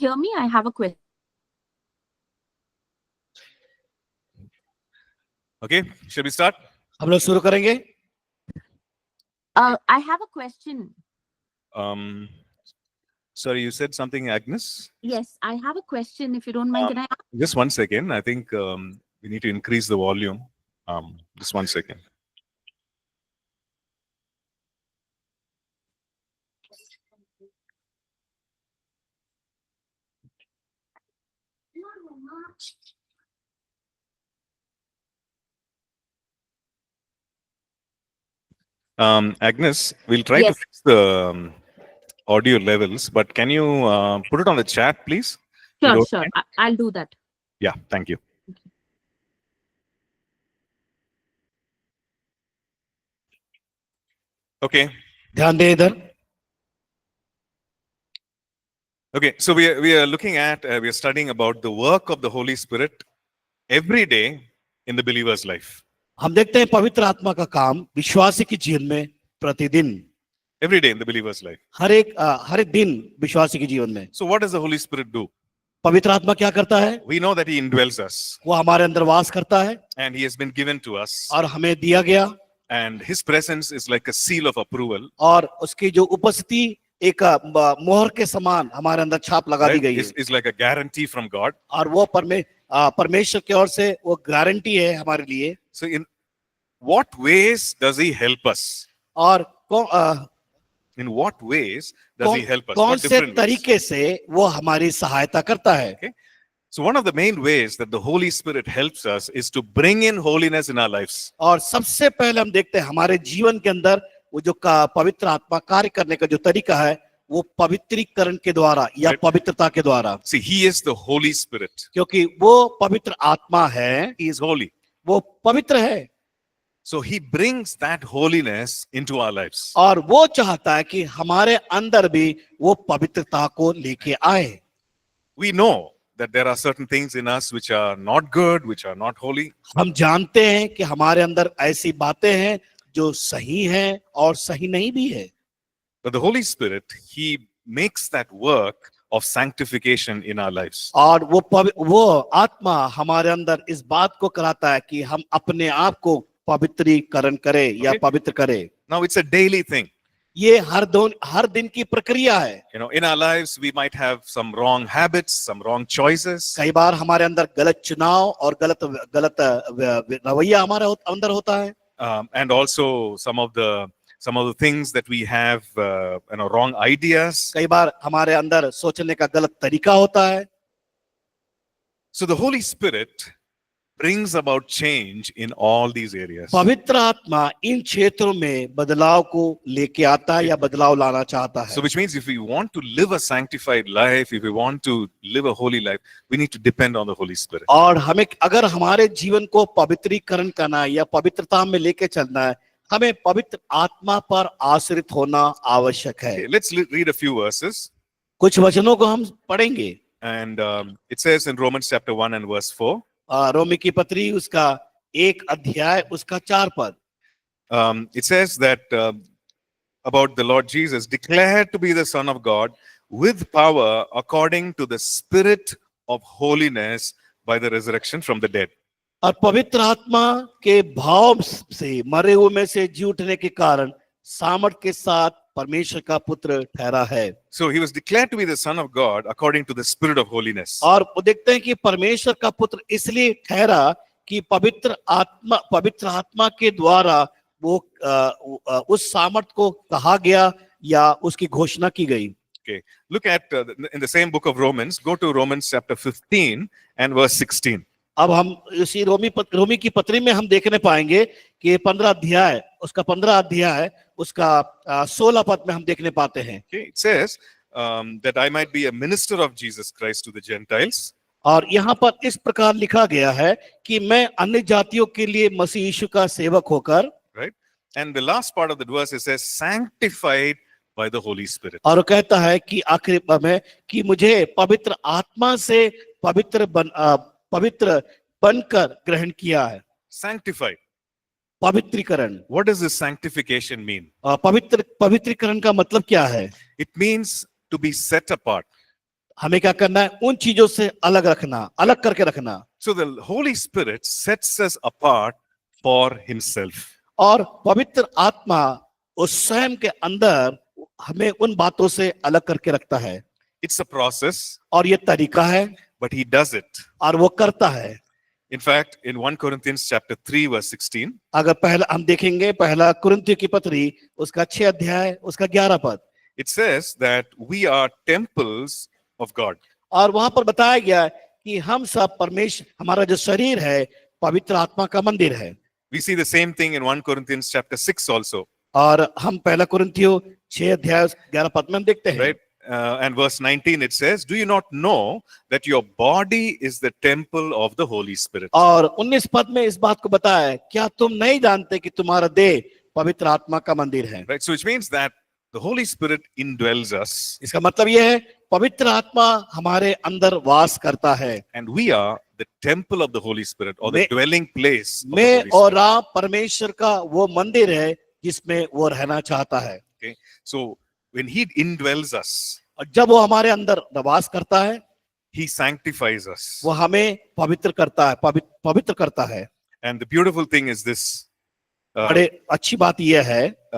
hear me? I have a question. Okay, shall we start? हम लोग शुरू करेंगे. I have a question. Sorry, you said something, Agnes? Yes, I have a question. If you don't mind, can I ask? Just 1 second. I think we need to increase the volume. Just 1 second. Agnes, we'll try to Yes. fix the audio levels, but can you put it on the chat, please? You Sure, don't sure. mind? I'll do that. Yeah, thank you. Okay. ध्यान दें इधर. Okay, so we are looking at, we are studying about the work of the Holy Spirit every day in the believer's life. हम देखते हैं पवित्र आत्मा का काम विश्वासी के जीवन में प्रतिदिन, Every day in the believer's life. हर एक दिन विश्वासी के जीवन में. So what does the Holy Spirit do? पवित्र आत्मा क्या करता है? We know that He indwells us वो हमारे अंदर वास करता है and He has been given to us. और हमें दिया गया, And His presence is like a seal of approval. और उसकी जो उपस्थिति एक मोहर के समान हमारे अंदर छाप लगा दी Right? गई है. It's like a guarantee from God. और वो परमेश्वर की ओर से वो गारंटी है हमारे लिए. So in what ways does He help us? और In what ways does He help us? कौन What से different ways? तरीके से वो हमारी सहायता करता है. Okay. So one of the main ways that the Holy Spirit helps us is to bring in holiness in our lives. और सबसे पहले हम देखते हैं हमारे जीवन के अंदर वो जो पवित्र आत्मा कार्य करने का जो तरीका है वो पवित्रीकरण के द्वारा या पवित्रता के द्वारा. See, He is the Holy Spirit. क्योंकि वो पवित्र आत्मा है, He is holy. वो पवित्र है. So He brings that holiness into our lives. और वो चाहता है कि हमारे अंदर भी वो पवित्रता को लेके आए. We know that there are certain things in us which are not good, which are not holy. हम जानते हैं कि हमारे अंदर ऐसी बातें हैं जो सही हैं और सही नहीं भी है. But the Holy Spirit, He makes that work of sanctification in our lives. और वो आत्मा हमारे अंदर इस बात को कराता है कि हम अपने आप को पवित्रीकरण करें या पवित्र करें. Now it's a daily thing. ये हर दिन की प्रक्रिया है. You know, in our lives we might have some wrong habits, some wrong choices. कई बार हमारे अंदर गलत चुनाव और गलत रवैया हमारे अंदर होता है. And also some of the things that we have, wrong ideas. कई बार हमारे अंदर सोचने का गलत तरीका होता है. So the Holy Spirit brings about change in all these areas. पवित्र आत्मा इन क्षेत्रों में बदलाव को लेके आता है या बदलाव लाना चाहता है. So which means if we want to live a sanctified life, if we want to live a holy life, we need to depend on the Holy Spirit. और हमें अगर हमारे जीवन को पवित्रीकरण करना है या पवित्रता में लेके चलना है, हमें पवित्र आत्मा पर आश्रित होना आवश्यक है. Okay, let's read a few verses. कुछ वचनों को हम पढ़ेंगे. And it says in Romans chapter 1 and verse 4. रोमी की पत्री उसका 1 अध्याय उसका 4 पद. It says that about the Lord Jesus, declared to be the Son of God with power according to the Spirit of holiness by the resurrection from the dead. और पवित्र आत्मा के भाव से मरे हुए में से जी उठने के कारण सामर्थ के साथ परमेश्वर का पुत्र ठहरा है. So he was declared to be the Son of God according to the Spirit of holiness. और वो देखते हैं कि परमेश्वर का पुत्र इसलिए ठहरा कि पवित्र आत्मा के द्वारा वो उस सामर्थ को कहा गया या उसकी घोषणा की गई. Okay, look at in the same book of Romans. Go to Romans chapter 15 and verse 16. अब हम इसी रोमी की पत्री में हम देखने पाएंगे कि 15 अध्याय उसका 16 पद में हम देखने पाते हैं. Okay, it says that I might be a minister of Jesus Christ to the Gentiles. और यहाँ पर इस प्रकार लिखा गया है कि मैं अन्य जातियों के लिए मसीह यीशु का सेवक होकर. Right, and the last part of the verse it says sanctified by the Holy Spirit. और कहता है कि आखिरी में कि मुझे पवित्र आत्मा से पवित्र बनकर ग्रहण किया है. Sanctified. पवित्रीकरण. What does this sanctification mean? पवित्रीकरण का मतलब क्या है? It means to be set apart. हमें क्या करना है? उन चीजों से अलग रखना, अलग करके रखना। So the Holy Spirit sets us apart for Himself. और पवित्र आत्मा उस स्वयं के अंदर हमें उन बातों से अलग करके रखता है। It's a process, और ये तरीका है, but He does it. और वो करता है। In fact, in 1 Corinthians chapter 3 verse 16, अगर पहला हम देखेंगे, पहला कुरिन्थियों की पत्री उसका 6 अध्याय उसका 11 पद, it says that we are temples of God. और वहां पर बताया गया है कि हम सब परमेश्वर, हमारा जो शरीर है पवित्र आत्मा का मंदिर है। We see the same thing in 1 Corinthians chapter 6 also, और हम पहला कुरिन्थियों 6 अध्याय 11 पद में हम देखते हैं, right? And verse 19 it says, do you not know that your body is the temple of the Holy Spirit? और 19 पद में इस बात को बताया है, क्या तुम नहीं जानते कि तुम्हारा देह पवित्र आत्मा का मंदिर है? Right? So which means that the Holy Spirit indwells us इसका मतलब यह है पवित्र आत्मा हमारे अंदर वास करता है। and we are the temple of the Holy Spirit or the मैं- dwelling place of the मैं Holy और Spirit. आप परमेश्वर का वो मंदिर है जिसमें वो रहना चाहता है। Okay? So when He indwells us, और जब वो हमारे अंदर वास करता है, He sanctifies us. वो हमें पवित्र करता है, पवित्र करता है। And the beautiful thing is this, बड़े अच्छी बात यह है,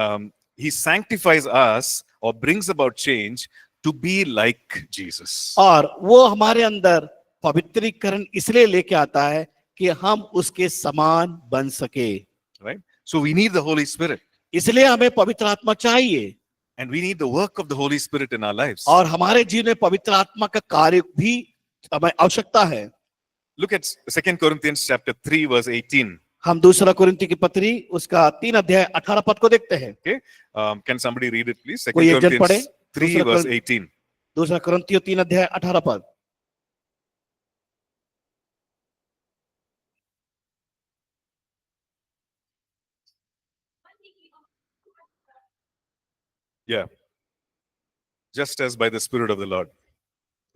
He sanctifies us or brings about change to be like Jesus. और वो हमारे अंदर पवित्रीकरण इसलिए लेके आता है कि हम उसके समान बन सके। Right? So we need the Holy Spirit इसलिए हमें पवित्र आत्मा चाहिए, and we need the work of the Holy Spirit in our lives. और हमारे जीवन में पवित्र आत्मा का कार्य भी हमें आवश्यकता है। Look at 2 Corinthians chapter 3 verse 18. हम दूसरा कुरिन्थी की पत्री उसका 3 अध्याय 18 पद को देखते हैं। Can somebody read it please? 2 कोई एक जन पढ़े? Corinthians 3 दूसरा verse कोरिन्थ- 18. दूसरा कुरिन्थियों 3 अध्याय 18 पद। Yeah. Just as by the Spirit of the Lord.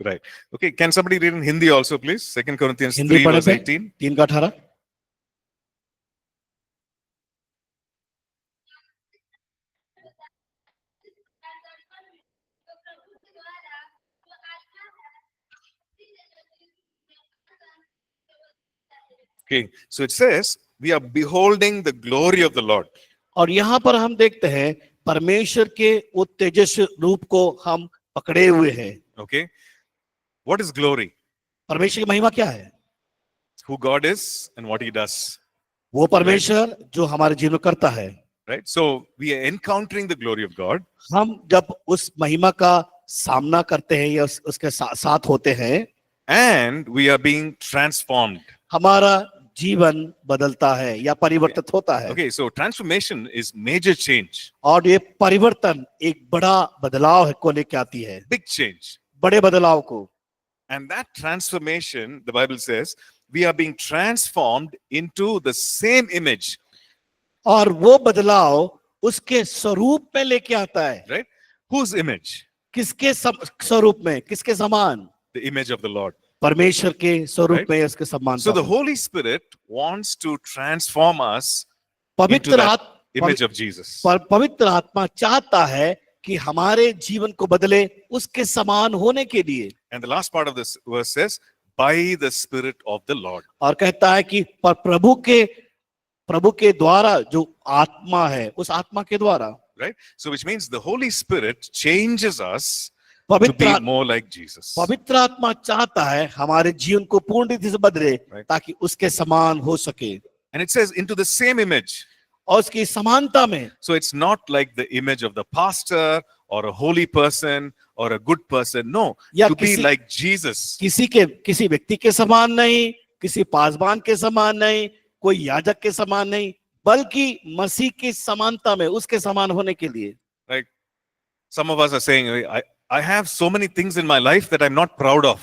Right. Okay. Can somebody read in Hindi also please? 2 Corinthians Hindi 3 पढ़े verse थे? 18. 3 का 18। Okay. So it says, we are beholding the glory of the Lord. और यहाँ पर हम देखते हैं परमेश्वर के उस तेजस्वी रूप को हम पकड़े हुए हैं। Okay. What is glory? परमेश्वर की महिमा क्या है? Who God is and what He does. वो परमेश्वर जो हमारे जीवन में करता है। Right. So we are encountering the glory of God. हम जब उस महिमा का सामना करते हैं या उसके साथ होते हैं, And we are being transformed. हमारा जीवन बदलता है या परिवर्तित होता है। Okay, so transformation is major change, और ये परिवर्तन एक बड़ा बदलाव को लेके आती है, big change. बड़े बदलाव को। And that transformation, the Bible says, we are being transformed into the same image, और वो बदलाव उसके स्वरूप में लेके आता है। right? Whose image? किसके स्वरूप में, किसके समान? The image of the Lord. परमेश्वर के स्वरूप Right. में उसके समान। So the Holy Spirit wants to transform us into पवित्र that आत्मा image of Jesus. पवित्र आत्मा चाहता है कि हमारे जीवन को बदले उसके समान होने के लिए। And the last part of this verse says, by the Spirit of the Lord. और कहता है कि पर प्रभु के द्वारा जो आत्मा है, उस आत्मा के द्वारा। Right? So which means the Holy Spirit changes us to be पवित्र more like Jesus. पवित्र आत्मा चाहता है हमारे जीवन को पूर्ण रीति से बदले, Right. ताकि उसके समान हो सके And it says into the same image. और उसकी समानता में। So it's not like the image of the pastor or a holy person or a good person. No, या to be किसी like Jesus. किसी व्यक्ति के समान नहीं, किसी पासवान के समान नहीं, कोई याजक के समान नहीं, बल्कि मसीह की समानता में उसके समान होने के लिए। Like some of us are saying, I have so many things in my life that I'm not proud of.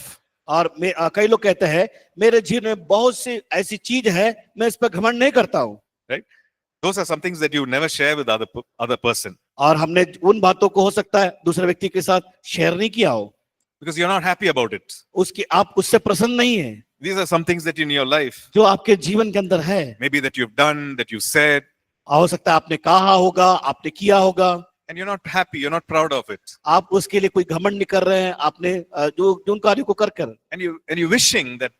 और कई लोग कहते हैं मेरे जीवन में बहुत सी ऐसी चीज है मैं इस पर घमंड नहीं करता हूँ। Right? Those are some things that you never share with other person. और हमने उन बातों को हो सकता है दूसरे व्यक्ति के साथ शेयर नहीं किया हो, Because you're not happy about it. उसकी आप उससे प्रसन्न नहीं है, These are some things that in your life, जो आपके जीवन के अंदर है। maybe that you've done, that you said, हो सकता है आपने कहा होगा, आपने किया होगा, and you're not happy, you're not proud of it, आप उसके लिए कोई घमंड नहीं कर रहे हैं, आपने जो उन कार्यों को कर and you're wishing that,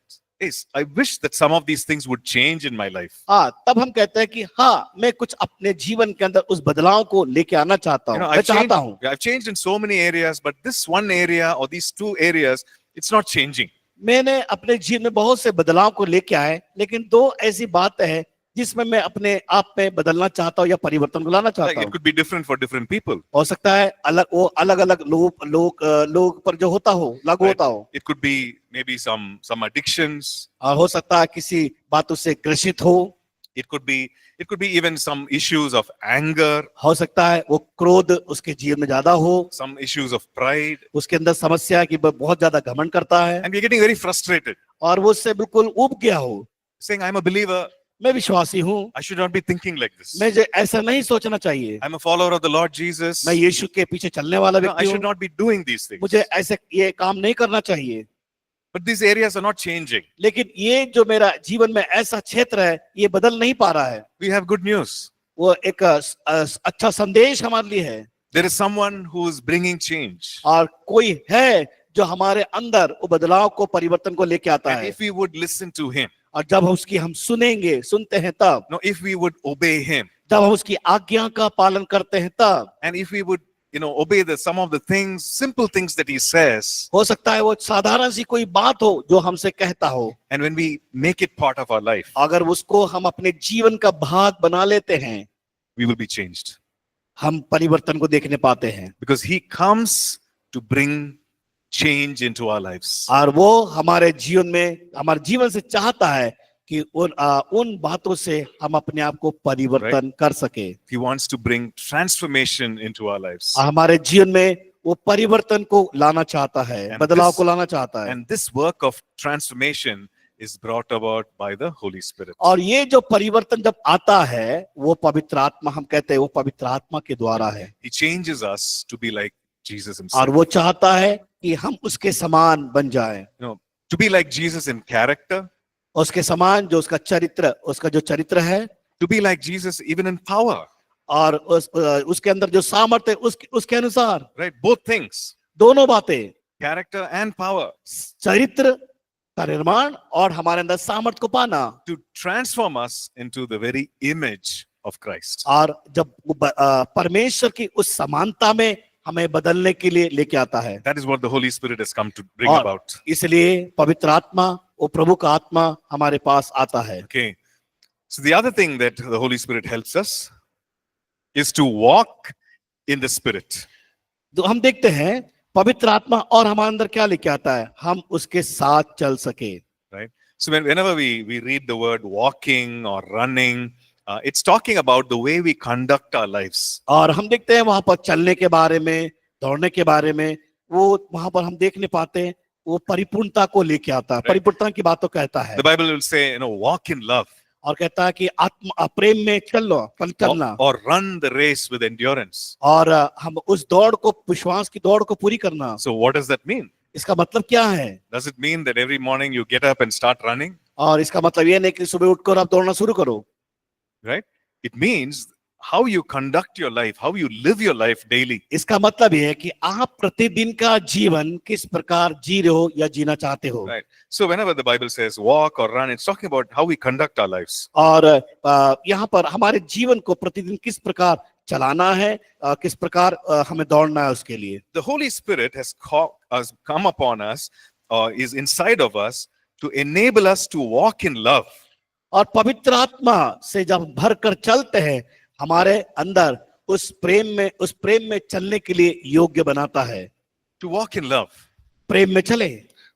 yes, I wish that some of these things would change in my life. हाँ, तब हम कहते हैं कि हाँ, मैं कुछ अपने जीवन के अंदर उस बदलाव को लेके आना चाहता हूँ, मैं चाहता हूँ। I've changed in so many areas, but this one area or these two areas, it's not changing. मैंने अपने जीवन में बहुत से बदलाव को लेके आए, लेकिन दो ऐसी बातें हैं जिसमें मैं अपने आप में बदलना चाहता हूँ या परिवर्तन को लाना Like, चाहता it हूँ। could be different for different people. हो सकता है अलग अलग लोग पर जो होता हो, लागू Right. होता हो, It could be maybe some addictions. और हो सकता है किसी बातों से ग्रसित हो, It could be even some issues of anger, हो सकता है वो क्रोध उसके जीवन में ज्यादा हो, some issues of pride, उसके अंदर समस्या है कि वह बहुत ज्यादा घमंड करता है and we're getting very frustrated, और वो उससे बिल्कुल उब गया हो। saying, I'm a believer, मैं विश्वासी हूँ, I should not be thinking like this. मुझे ऐसा नहीं सोचना चाहिए, I'm a follower of the Lord Jesus. मैं यीशु के पीछे चलने वाला No, I व्यक्ति should हूँ, not be doing these things. मुझे ऐसे ये काम नहीं करना चाहिए। But these areas are not changing. लेकिन ये जो मेरा जीवन में ऐसा क्षेत्र है, ये बदल नहीं पा रहा है। We have good news. वो एक अच्छा संदेश हमारे लिए है, There is someone who is bringing change. और कोई है जो हमारे अंदर वो बदलाव को, परिवर्तन को लेके आता And है। if we would listen to him, और जब उसकी हम सुनते हैं तब, no, if we would obey him, जब हम उसकी आज्ञा का पालन करते हैं तब, and if we would, obey some of the things, simple things that he says, हो सकता है वो साधारण सी कोई बात हो जो हमसे कहता हो, and when we make it part of our life, अगर उसको हम अपने जीवन का भाग बना लेते हैं, we will be changed. हम परिवर्तन को देखने पाते हैं। Because he comes to bring change into our lives. और वो हमारे जीवन से चाहता है कि उन बातों से हम अपने आप को परिवर्तन कर सके। He wants to bring transformation into our lives. हमारे जीवन में वो परिवर्तन को लाना चाहता है, And बदलाव this- को लाना चाहता है। And this work of transformation is brought about by the Holy Spirit. और ये जो परिवर्तन जब आता है, वो पवित्र आत्मा, हम कहते हैं वो पवित्र आत्मा के द्वारा है। He changes us to be like Jesus और himself. वो चाहता है कि हम उसके समान बन जाएं, To be like Jesus in character, उसके समान जो उसका जो चरित्र है, to be like Jesus even in power, और उसके अंदर जो सामर्थ्य है उसके अनुसार, right? Both things, दोनों बातें, character and power, चरित्र का निर्माण और हमारे अंदर सामर्थ्य को पाना, to transform us into the very image of Christ. और जब परमेश्वर की उस समानता में हमें बदलने के लिए लेके आता है। That is what the Holy Spirit has come to bring और about. इसलिए पवित्र आत्मा, वो प्रभु का आत्मा हमारे पास आता है। Okay. So the other thing that the Holy Spirit helps us is to walk in the Spirit. तो हम देखते हैं पवित्र आत्मा और हमारे अंदर क्या लेके आता है, हम उसके साथ चल सके। Right? So whenever we read the word walking or running, it's talking about the way we conduct our lives. और हम देखते हैं वहां पर चलने के बारे में, दौड़ने के बारे में, वो वहां पर हम देखने पाते हैं वो परिपूर्णता को लेके आता है, परिपूर्णता की बात तो कहता है। The Bible will say, walk in love. और कहता है कि आत्मा प्रेम में चलना, Or run the race with endurance. और हम उस दौड़ को, विश्वास की दौड़ को पूरी करना। So what does that mean? इसका मतलब क्या है? Does it mean that every morning you get up and start running? और इसका मतलब ये नहीं कि सुबह उठकर आप दौड़ना शुरू करो। Right? It means how you conduct your life, how you live your life daily. इसका मतलब ये है कि आप प्रतिदिन का जीवन किस प्रकार जी रहे हो या जीना चाहते हो। Right. So whenever the Bible says walk or run, it's talking about how we conduct our lives. और यहाँ पर हमारे जीवन को प्रतिदिन किस प्रकार चलाना है, किस प्रकार हमें दौड़ना है उसके लिए। The Holy Spirit has come upon us, or is inside of us, to enable us to walk in love. और पवित्र आत्मा से जब भर कर चलते हैं, हमारे अंदर उस प्रेम में चलने के लिए योग्य बनाता है। To walk in love. प्रेम में चले,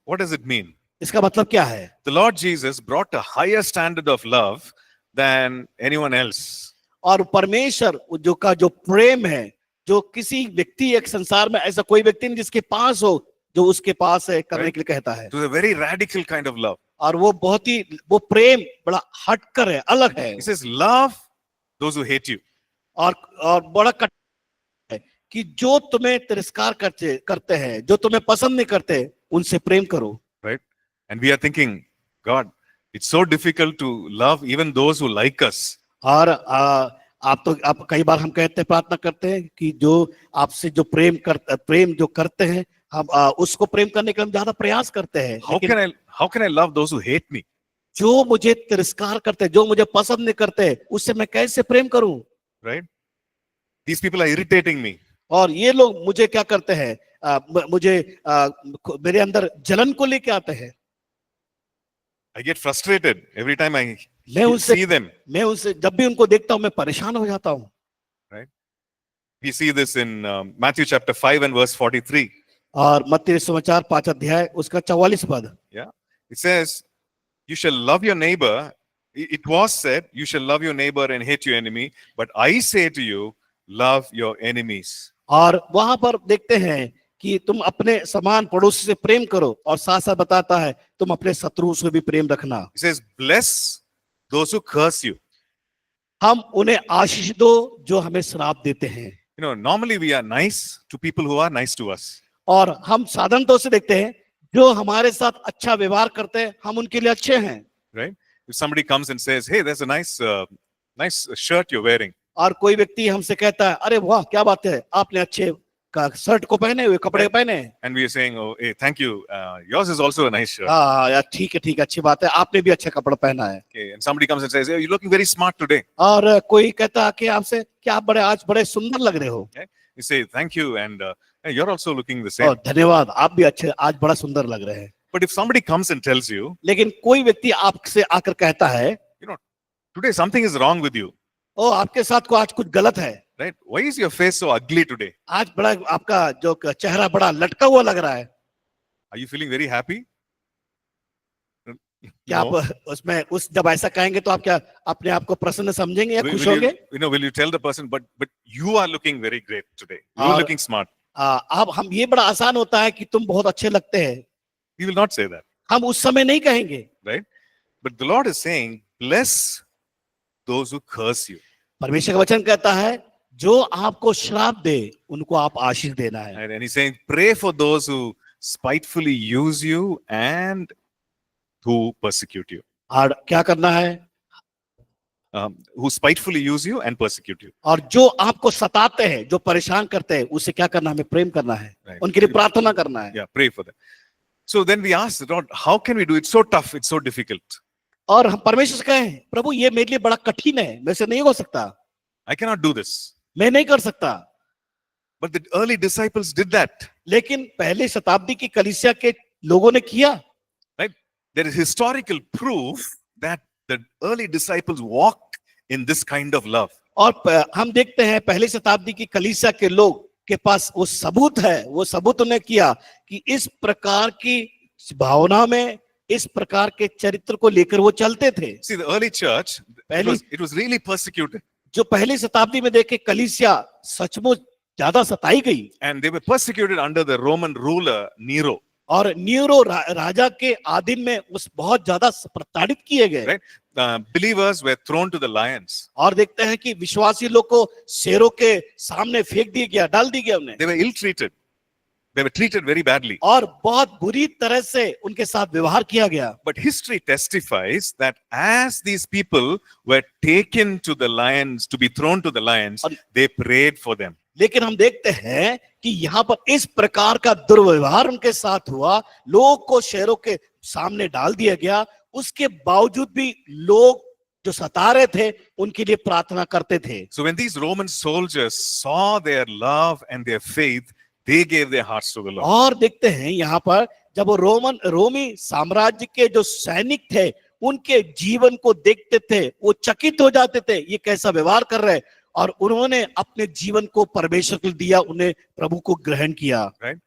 What does it mean? इसका मतलब क्या है? The Lord Jesus brought a higher standard of love than anyone else. और परमेश्वर जो प्रेम है, जो किसी व्यक्ति एक संसार में ऐसा कोई व्यक्ति नहीं जिसके पास हो, जो उसके पास है करने के लिए कहता है। It was a very radical kind of love. और वो प्रेम बड़ा हटकर है, अलग है। He says, love those who hate you. और बड़ा कट है कि जो तुम्हें तिरस्कार करते हैं, जो तुम्हें पसंद नहीं करते, उनसे प्रेम करो। Right? And we are thinking, God, it's so difficult to love even those who like us. और आप कई बार हम कहते हैं, प्रार्थना करते हैं कि जो आपसे जो प्रेम जो करते हैं, हम उसको प्रेम करने के लिए हम ज्यादा प्रयास करते हैं। लेकिन how can I love those who hate me? जो मुझे तिरस्कार करते हैं, जो मुझे पसंद नहीं करते, उससे मैं कैसे प्रेम करूं? Right? These people are irritating me. और ये लोग मुझे क्या करते हैं, मेरे अंदर जलन को लेके आते हैं। I get frustrated every time I मैं उनसे see them. जब भी उनको देखता हूं मैं परेशान हो जाता हूं। We see this in Matthew chapter 5 and verse 43. और मत्ती समाचार 5 अध्याय उसका 44 पद, Yeah. It says, you shall love your neighbor. It was said, you shall love your neighbor and hate your enemy. But I say to you, love your enemies. और वहां पर देखते हैं कि तुम अपने समान पड़ोसी से प्रेम करो, और साथ साथ बताता है तुम अपने शत्रु से भी प्रेम रखना। It says, bless those who curse you. हम उन्हें आशीष दो जो हमें श्राप देते हैं। You know, normally we are nice to people who are nice to us. और हम साधारण तौर से देखते हैं जो हमारे साथ अच्छा व्यवहार करते हैं, हम उनके लिए अच्छे हैं। Right? If somebody comes and says, hey, there's a nice shirt you're wearing. और कोई व्यक्ति हमसे कहता है, अरे वाह क्या बात है, आपने अच्छे का शर्ट को पहने हुए, कपड़े पहने हैं। And we are saying, oh, hey, thank you. Yours is also a nice shirt. हाँ यार, ठीक है, अच्छी बात है, आपने भी अच्छा कपड़ा पहना है। Okay. And somebody comes and says, hey, you're looking very smart today. और कोई कहता है कि आपसे कि आप आज बड़े सुंदर लग रहे हो। You say, thank you. And hey, you're also looking the same. और धन्यवाद, आप भी अच्छे, आज बड़ा सुंदर लग रहे हैं। But if somebody comes and tells you, लेकिन कोई व्यक्ति आपसे आकर कहता है, you know, today something is wrong with you. ओ आपके साथ को आज कुछ गलत है, Right? Why is your face so ugly today? आज बड़ा आपका जो चेहरा बड़ा लटका हुआ लग रहा है। Are you feeling very happy? क्या No. आप उसमें जब ऐसा कहेंगे तो आप क्या अपने आप को प्रसन्न समझेंगे या खुश होंगे? Will you tell the person, but you are looking very great today. You're और- looking smart. अब हम ये बड़ा आसान होता है कि तुम बहुत अच्छे लगते हैं, He will not say that. हम उस समय नहीं कहेंगे। Right? But the Lord is saying, bless those who curse you. परमेश्वर का वचन कहता है जो आपको श्राप दे उनको आप आशीष देना है। Right? And he's saying, pray for those who spitefully use you and who persecute you. और क्या करना है? Who spitefully use you and persecute you. और जो आपको सताते हैं, जो परेशान करते हैं, उससे क्या करना है? हमें प्रेम करना है, Right. उनके लिए प्रार्थना करना है। Yeah, pray for them. So then we ask the Lord, how can we do it? It's so tough, it's so difficult. और हम परमेश्वर से कहें, प्रभु ये मेरे लिए बड़ा कठिन है, मेरे से नहीं हो सकता, I cannot do this. मैं नहीं कर सकता। But the early disciples did that. लेकिन पहले शताब्दी की कलीसिया के लोगों ने किया। There is historical proof that the early disciples walked in this kind of love. और हम देखते हैं पहले शताब्दी की कलीसिया के लोग के पास वो सबूत है, वो सबूत उन्हें किया कि इस प्रकार की भावना में, इस प्रकार के चरित्र को लेकर वो चलते थे। See, the early church, it was really persecuted. जो पहली शताब्दी में देखे कलीसिया सचमुच ज्यादा सताई गई, And they were persecuted under the Roman ruler Nero. और नीरो राजा के अधीन में उस बहुत ज्यादा प्रताड़ित किए गए। Right? Believers were thrown to the lions. और देखते हैं कि विश्वासी लोग को शेरों के सामने फेंक दिया गया, डाल दिया गया उन्हें। They were ill-treated. They were treated very badly. और बहुत बुरी तरह से उनके साथ व्यवहार किया गया। But history testifies that as these people were taken to the lions, to be thrown to the lions, they prayed for them. लेकिन हम देखते हैं कि यहाँ पर इस प्रकार का दुर्व्यवहार उनके साथ हुआ, लोगों को शेरों के सामने डाल दिया गया, उसके बावजूद भी लोग जो सता रहे थे उनके लिए प्रार्थना करते थे। So when these Roman soldiers saw their love and their faith, they gave their hearts to the Lord. और देखते हैं यहाँ पर जब वो रोमी साम्राज्य के जो सैनिक थे उनके जीवन को देखते थे, वो चकित हो जाते थे, ये कैसा व्यवहार कर रहे हैं, और उन्होंने अपने जीवन को परमेश्वर को दिया, उन्हें प्रभु को ग्रहण किया। Right?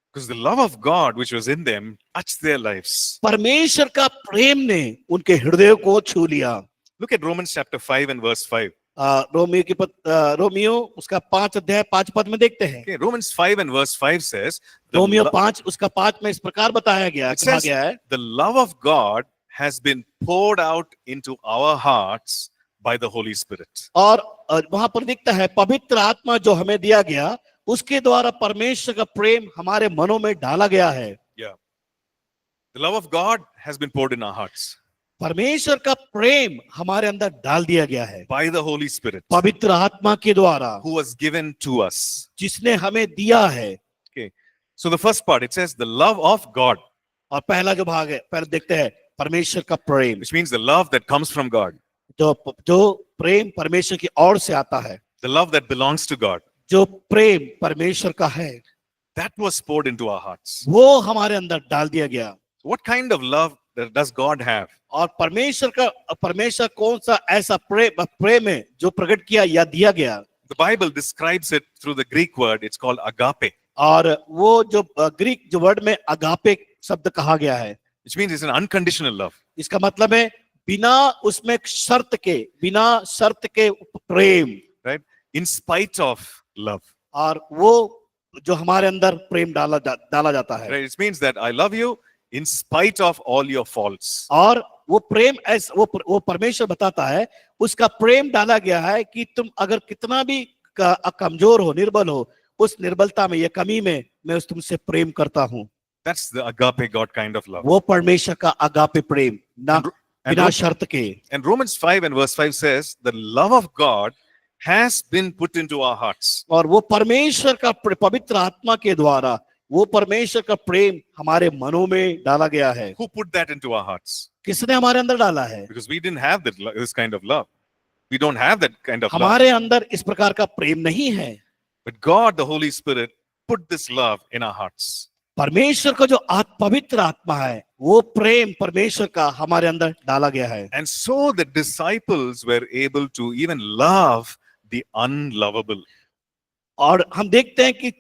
Because the love of God which was in them touched their lives. परमेश्वर का प्रेम ने उनके हृदय को छू लिया। Look at Romans chapter 5 and verse 5. Romeo उसका 5 अध्याय 5 पद में देखते हैं। Okay, Romans 5 and verse 5 says, Romeo 5 उसका 5 में इस प्रकार बताया गया, कहा गया है, the love of God has been poured out into our hearts by the Holy Spirit. और वहां पर दिखता है पवित्र आत्मा जो हमें दिया गया, उसके द्वारा परमेश्वर का प्रेम हमारे मनों में डाला गया है। Yeah. The love of God has been poured in our hearts. परमेश्वर का प्रेम हमारे अंदर डाल दिया गया है by the Holy Spirit पवित्र आत्मा के द्वारा, who was given to us. जिसने हमें दिया है। Okay. So the first part, it says the love of God, और पहला जो भाग है, पहले देखते हैं परमेश्वर का प्रेम, which means the love that comes from God, जो प्रेम परमेश्वर की ओर से आता है, the love that belongs to God, जो प्रेम परमेश्वर का है, that was poured into our hearts. वो हमारे अंदर डाल दिया गया। What kind of love does God have? और परमेश्वर कौन सा ऐसा प्रेम है जो प्रकट किया या दिया गया? The Bible describes it through the Greek word, it's called agape, और वो जो ग्रीक जो वर्ड में अगापे शब्द कहा गया है, which means it's an unconditional love. इसका मतलब है बिना उसमें शर्त के प्रेम, Right? In spite of love. और वो जो हमारे अंदर प्रेम डाला जाता है। Right? It means that I love you in spite of all your faults. और वो प्रेम ऐसा वो परमेश्वर बताता है, उसका प्रेम डाला गया है कि तुम अगर कितना भी कमजोर हो, निर्बल हो, उस निर्बलता में या कमी में मैं तुमसे प्रेम करता हूँ। That's the agape God kind of love. वो परमेश्वर का अगापे प्रेम, ना बिना शर्त के। And Romans 5 and verse 5 says, the love of God has been put into our hearts. और वो परमेश्वर का पवित्र आत्मा के द्वारा वो परमेश्वर का प्रेम हमारे मनों में डाला गया है। Who put that into our hearts? किसने हमारे अंदर डाला है? Because we didn't have this kind of love. We don't have that kind of love. हमारे अंदर इस प्रकार का प्रेम नहीं है। But God, the Holy Spirit, put this love in our hearts. परमेश्वर का जो पवित्र आत्मा है, वो प्रेम परमेश्वर का हमारे अंदर डाला गया है। And so the disciples were able to even love the unlovable. और हम देखते हैं कि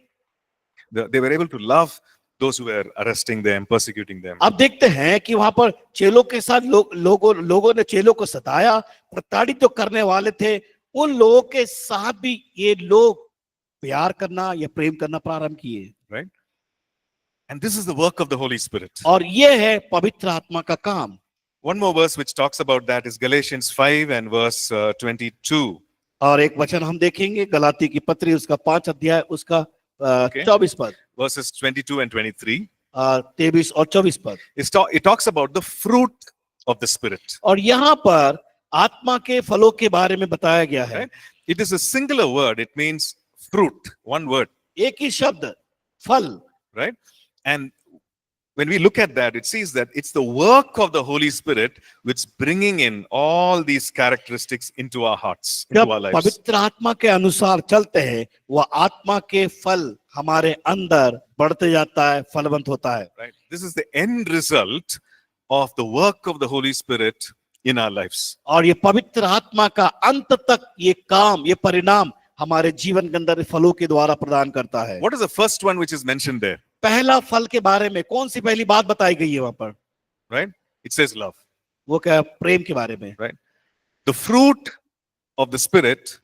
They were able to love those who were arresting them, persecuting them. अब देखते हैं कि वहां पर चेलों के साथ लोगों ने चेलों को सताया, प्रताड़ित जो करने वाले थे, उन लोगों के साथ भी ये लोग प्यार करना या प्रेम करना प्रारंभ किए। Right? And this is the work of the Holy Spirit. और ये है पवित्र आत्मा का काम। One more verse which talks about that is Galatians 5 and verse 22. और एक वचन हम देखेंगे गलाती की पत्री उसका 5 अध्याय उसका 24 पद, Verses 22 and 23. 23 और 24 पद। It talks about the fruit of the Spirit. और यहाँ पर आत्मा के फलों के बारे में बताया गया है। Right? It is a singular word. It means fruit. One word. एक ही शब्द, फल। Right? And when we look at that, it sees that it's the work of the Holy Spirit which is bringing in all these characteristics into our hearts, into जब our lives. पवित्र आत्मा के अनुसार चलते हैं, वह आत्मा के फल हमारे अंदर बढ़ते जाता है, फलवंत होता है। Right? This is the end result of the work of the Holy Spirit in our lives. और ये पवित्र आत्मा का अंत तक ये काम, ये परिणाम हमारे जीवन के अंदर फलों के द्वारा प्रदान करता है। What is the first one which is mentioned there? पहला फल के बारे में कौन सी पहली बात बताई गई है वहां पर? Right? It says love. वो क्या? प्रेम के बारे में। Right? The fruit of the Spirit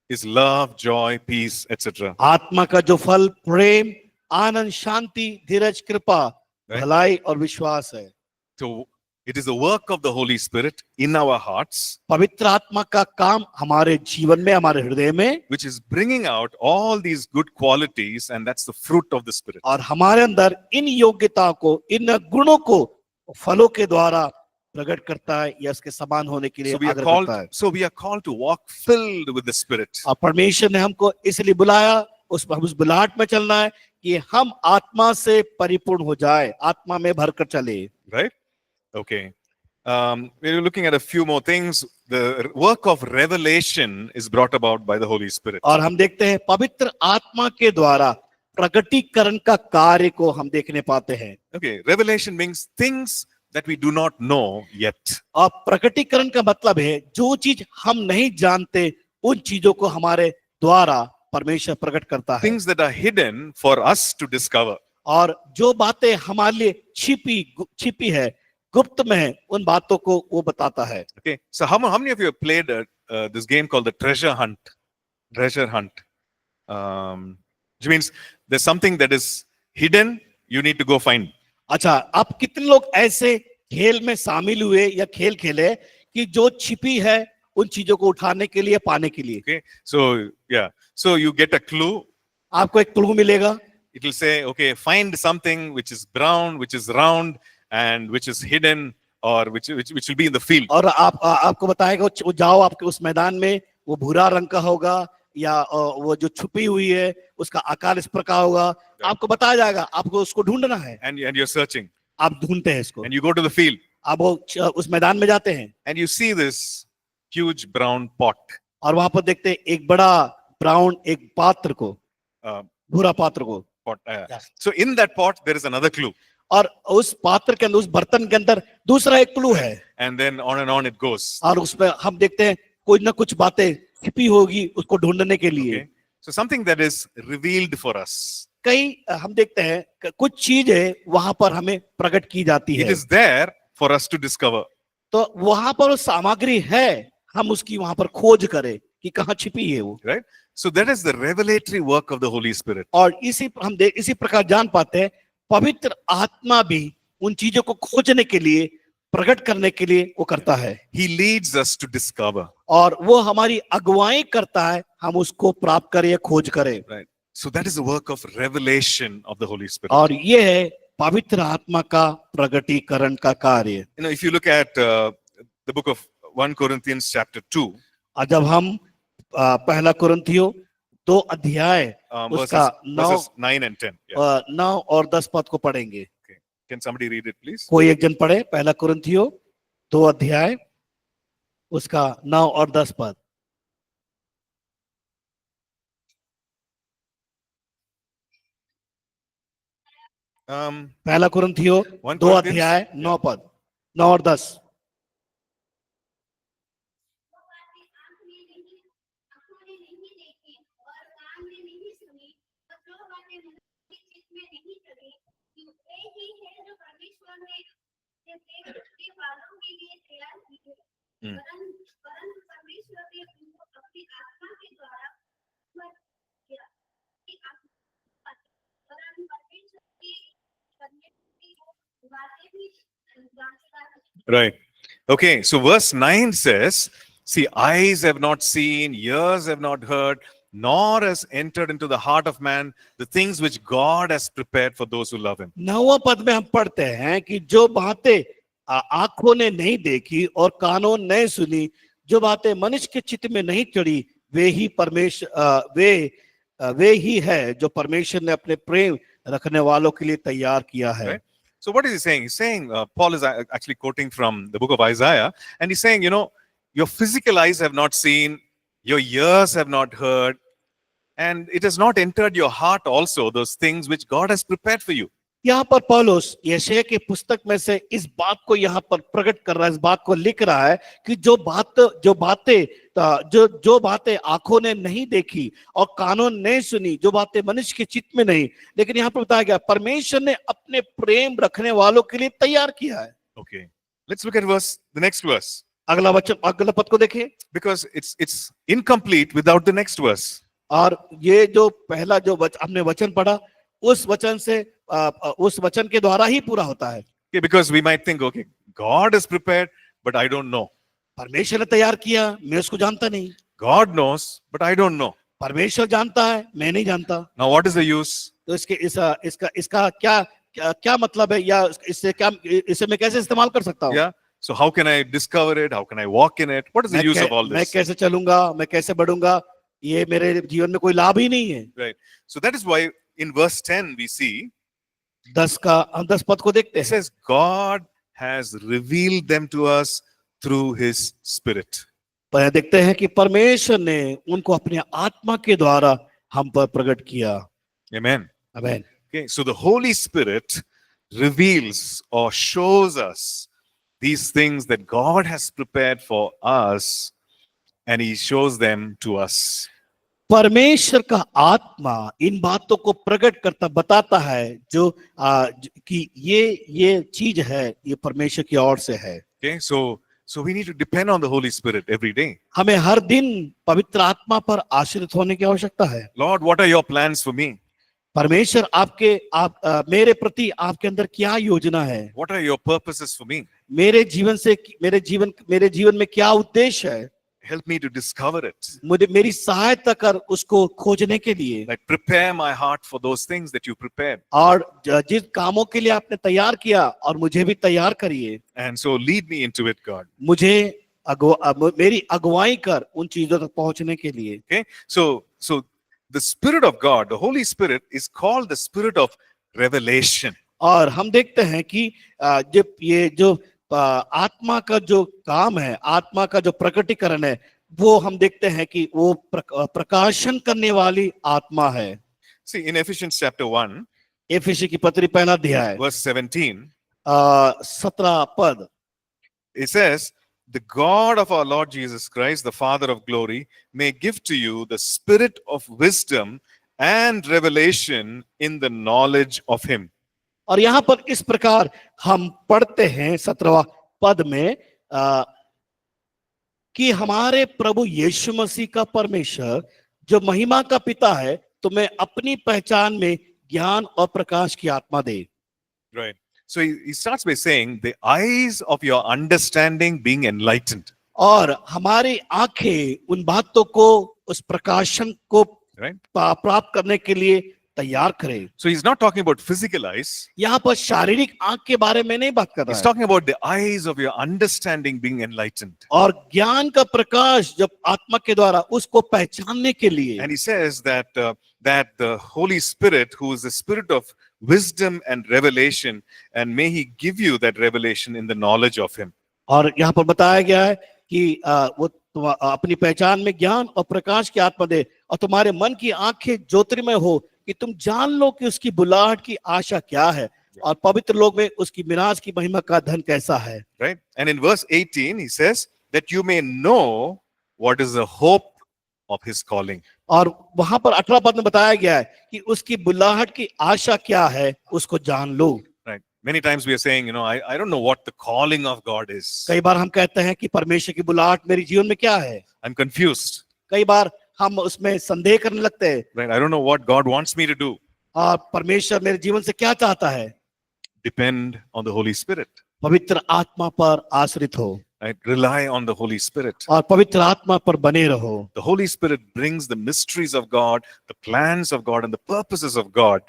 is love, joy, peace, etc. आत्मा का जो फल प्रेम, आनंद, शांति, धीरज, कृपा, Right. भलाई और विश्वास है। So it is the work of the Holy Spirit in our hearts पवित्र आत्मा का काम हमारे जीवन में, हमारे हृदय में, which is bringing out all these good qualities, and that's the fruit of the Spirit. और हमारे अंदर इन योग्यताओं को, इन गुणों को फलों के द्वारा प्रकट करता है या इसके समान होने के लिए आग्रह करता है। So we are called to walk filled with the Spirit. और परमेश्वर ने हमको इसलिए बुलाया, उस बुलाहट में चलना है कि हम आत्मा से परिपूर्ण हो जाए, आत्मा में भरकर चले। Right? Okay. We're looking at a few more things. The work of revelation is brought about by the Holy Spirit. और हम देखते हैं पवित्र आत्मा के द्वारा प्रकटीकरण का कार्य को हम देखने पाते हैं। Okay. Revelation means things that we do not know yet. और प्रकटीकरण का मतलब है जो चीज हम नहीं जानते, उन चीजों को हमारे द्वारा परमेश्वर प्रकट करता है। Things that are hidden for us to discover. और जो बातें हमारे लिए छिपी है, गुप्त में है, उन बातों को वो बताता है। Okay. So how many of you have played this game called the treasure hunt? Treasure hunt. Which means there's something that is hidden, you need to go find. अच्छा, आप कितने लोग ऐसे खेल में शामिल हुए या खेल खेले कि जो छिपी है उन चीजों को उठाने के लिए, पाने के लिए? Okay. So yeah. So you get a clue. आपको एक क्लू मिलेगा। It will say, okay, find something which is brown, which is round, and which is hidden or which will be in the field. और आपको बताएगा वो जाओ आपके उस मैदान में, वो भूरा रंग का होगा या वो जो छुपी हुई है उसका आकार इस प्रकार होगा, आपको बताया जाएगा, आपको उसको ढूंढना है, And you're searching. आप ढूंढते हैं इसको, And you go to the field. आप वो उस मैदान में जाते हैं And you see this huge brown pot. और वहां पर देखते हैं एक बड़ा ब्राउन एक पात्र को, Uh, भूरा पात्र को, pot. Yeah. So in that pot, there is another clue. और उस पात्र के अंदर, उस बर्तन के अंदर दूसरा एक क्लू है, And then on it goes. और उसमें हम देखते हैं कुछ ना कुछ बातें छिपी होगी उसको ढूंढने के लिए। Okay. So something that is revealed for us. कई हम देखते हैं कुछ चीजें वहां पर हमें प्रकट की जाती It है, is there for us to discover. तो वहां पर वो सामग्री है, हम उसकी वहां पर खोज करें कि कहाँ छिपी है वो। Right? So that is the revelatory work of the Holy Spirit. और इसी प्रकार जान पाते हैं पवित्र आत्मा भी उन चीजों को खोजने के लिए, प्रकट करने के लिए वो करता है, He leads us to discover. और वो हमारी अगुवाई करता है, हम उसको प्राप्त करें या खोज करें। Right? So that is the work of revelation of the Holy Spirit. और ये है पवित्र आत्मा का प्रगटीकरण का कार्य। You know, if you look at the book of 1 Corinthians chapter 2, और जब हम पहला कुरिन्थियों 2 अध्याय उसका verses 9 and 10. Yeah. 9 और 10 पद को पढ़ेंगे। Can somebody read it, please? कोई एक जन पढ़े पहला कुरिन्थियों 2 अध्याय उसका 9 और 10 पद। पहला कुरिन्थियों 1 2 Corinthians, अध्याय 9 पद, 9 और 10। Hmm. Right. Okay. So verse 9 says, see, eyes have not seen, ears have not heard, nor has entered into the heart of man the things which God has prepared for those who love him. 9वां पद में हम पढ़ते हैं कि जो बातें आंखों ने नहीं देखी और कानों ने नहीं सुनी, जो बातें मनुष्य के चित्त में नहीं चढ़ी, वे ही है जो परमेश्वर ने अपने प्रेम रखने वालों के लिए तैयार किया है। Right? So what is he saying? He's saying, Paul is actually quoting from the book of Isaiah, and he's saying, you know, your physical eyes have not seen, your ears have not heard, and it has not entered your heart also, those things which God has prepared for you. यहाँ पर पौलुस यशायाह की पुस्तक में से इस बात को यहाँ पर प्रकट कर रहा है, इस बात को लिख रहा है कि जो बातें आंखों ने नहीं देखी और कानों ने नहीं सुनी, जो बातें मनुष्य के चित्त में नहीं, लेकिन यहाँ पर बताया गया परमेश्वर ने अपने प्रेम रखने वालों के लिए तैयार किया है। Okay, let's look at the next verse. अगला पद को देखें, because it's incomplete without the next verse. और ये जो पहला जो हमने वचन पढ़ा, उस वचन के द्वारा ही पूरा होता है। Okay, because we might think, okay, God is prepared, but I don't know. परमेश्वर ने तैयार किया, मैं उसको जानता नहीं। God knows, but I don't know. परमेश्वर जानता है, मैं नहीं जानता। Now what is the use? तो इसका क्या मतलब है, या इसे मैं कैसे इस्तेमाल कर सकता हूँ? Yeah. So how can I discover it? How can I walk in it? What is the use of all मैं this? कैसे चलूंगा, मैं कैसे बढ़ूंगा, ये मेरे जीवन में कोई लाभ ही नहीं है। Right. So that is why in verse 10 we see 10 पद को देखते it हैं, says God has revealed them to us through his spirit. पर देखते हैं कि परमेश्वर ने उनको अपने आत्मा के द्वारा हम पर प्रकट किया। Amen. आमीन। Okay. So the Holy Spirit reveals or shows us these things that God has prepared for us, and he shows them to us. परमेश्वर का आत्मा इन बातों को प्रकट करता बताता है जो कि ये चीज है, ये परमेश्वर की ओर से है। Okay, so we need to depend on the Holy Spirit every day. हमें हर दिन पवित्र आत्मा पर आश्रित होने की आवश्यकता है। Lord, what are your plans for me? परमेश्वर मेरे प्रति आपके अंदर क्या योजना है? What are your purposes for me? मेरे जीवन में क्या उद्देश्य है? help me to discover it. मुझे मेरी सहायता कर उसको खोजने के लिए, Like prepare my heart for those things that you prepared. और जिस कामों के लिए आपने तैयार किया और मुझे भी तैयार करिए, And so lead me into it, God. मुझे मेरी अगुवाई कर उन चीजों तक पहुंचने के लिए। Okay. So the Spirit of God, the Holy Spirit, is called the Spirit of revelation. और हम देखते हैं कि जब ये जो आत्मा का जो काम है, आत्मा का जो प्रकटीकरण है, वो हम देखते हैं कि वो प्रकाशन करने वाली आत्मा है। See, in Ephesians chapter 1, एफेसी की पत्री पहला अध्याय verse 17, 17 पद, it says, the God of our Lord Jesus Christ, the Father of glory, may give to you the spirit of wisdom and revelation in the knowledge of him. और यहाँ पर इस प्रकार हम पढ़ते हैं 17वां पद में कि हमारे प्रभु यीशु मसीह का परमेश्वर जो महिमा का पिता है, तुम्हें अपनी पहचान में ज्ञान और प्रकाश की आत्मा दे। Right. So he starts by saying, the eyes of your understanding being enlightened. और हमारी आंखें उन बातों को, उस प्रकाशन को Right. प्राप्त करने के लिए तैयार करें। So he's not talking about physical eyes. यहाँ पर शारीरिक आंख के बारे में नहीं बात कर रहा He's है, talking about the eyes of your understanding being enlightened. और ज्ञान का प्रकाश जब आत्मा के द्वारा उसको पहचानने के लिए। And he says that that the Holy Spirit, who is the Spirit of wisdom and revelation, and may he give you that revelation in the knowledge of him. और यहाँ पर बताया गया है कि वो अपनी पहचान में ज्ञान और प्रकाश की आत्मा दे, और तुम्हारे मन की आंखें ज्योतिर्मय हो कि तुम जान लो कि उसकी बुलाहट की आशा क्या है, और पवित्र लोग में उसकी मिराज की महिमा का धन कैसा है। Right? And in verse 18, he says that you may know what is the hope of his calling. और वहां पर 18 पद में बताया गया है कि उसकी बुलाहट की आशा क्या है, उसको जान लो। Right? Many times we are saying, I don't know what the calling of God is. कई बार हम कहते हैं कि परमेश्वर की बुलाहट मेरे जीवन में क्या है। I'm confused. कई बार हम उसमें संदेह करने लगते हैं, Right? I don't know what God wants me to do. और परमेश्वर मेरे जीवन से क्या चाहता है। Depend on the Holy Spirit. पवित्र आत्मा पर आश्रित हो, Right? Rely on the Holy Spirit. और पवित्र आत्मा पर बने रहो। The Holy Spirit brings the mysteries of God, the plans of God, and the purposes of God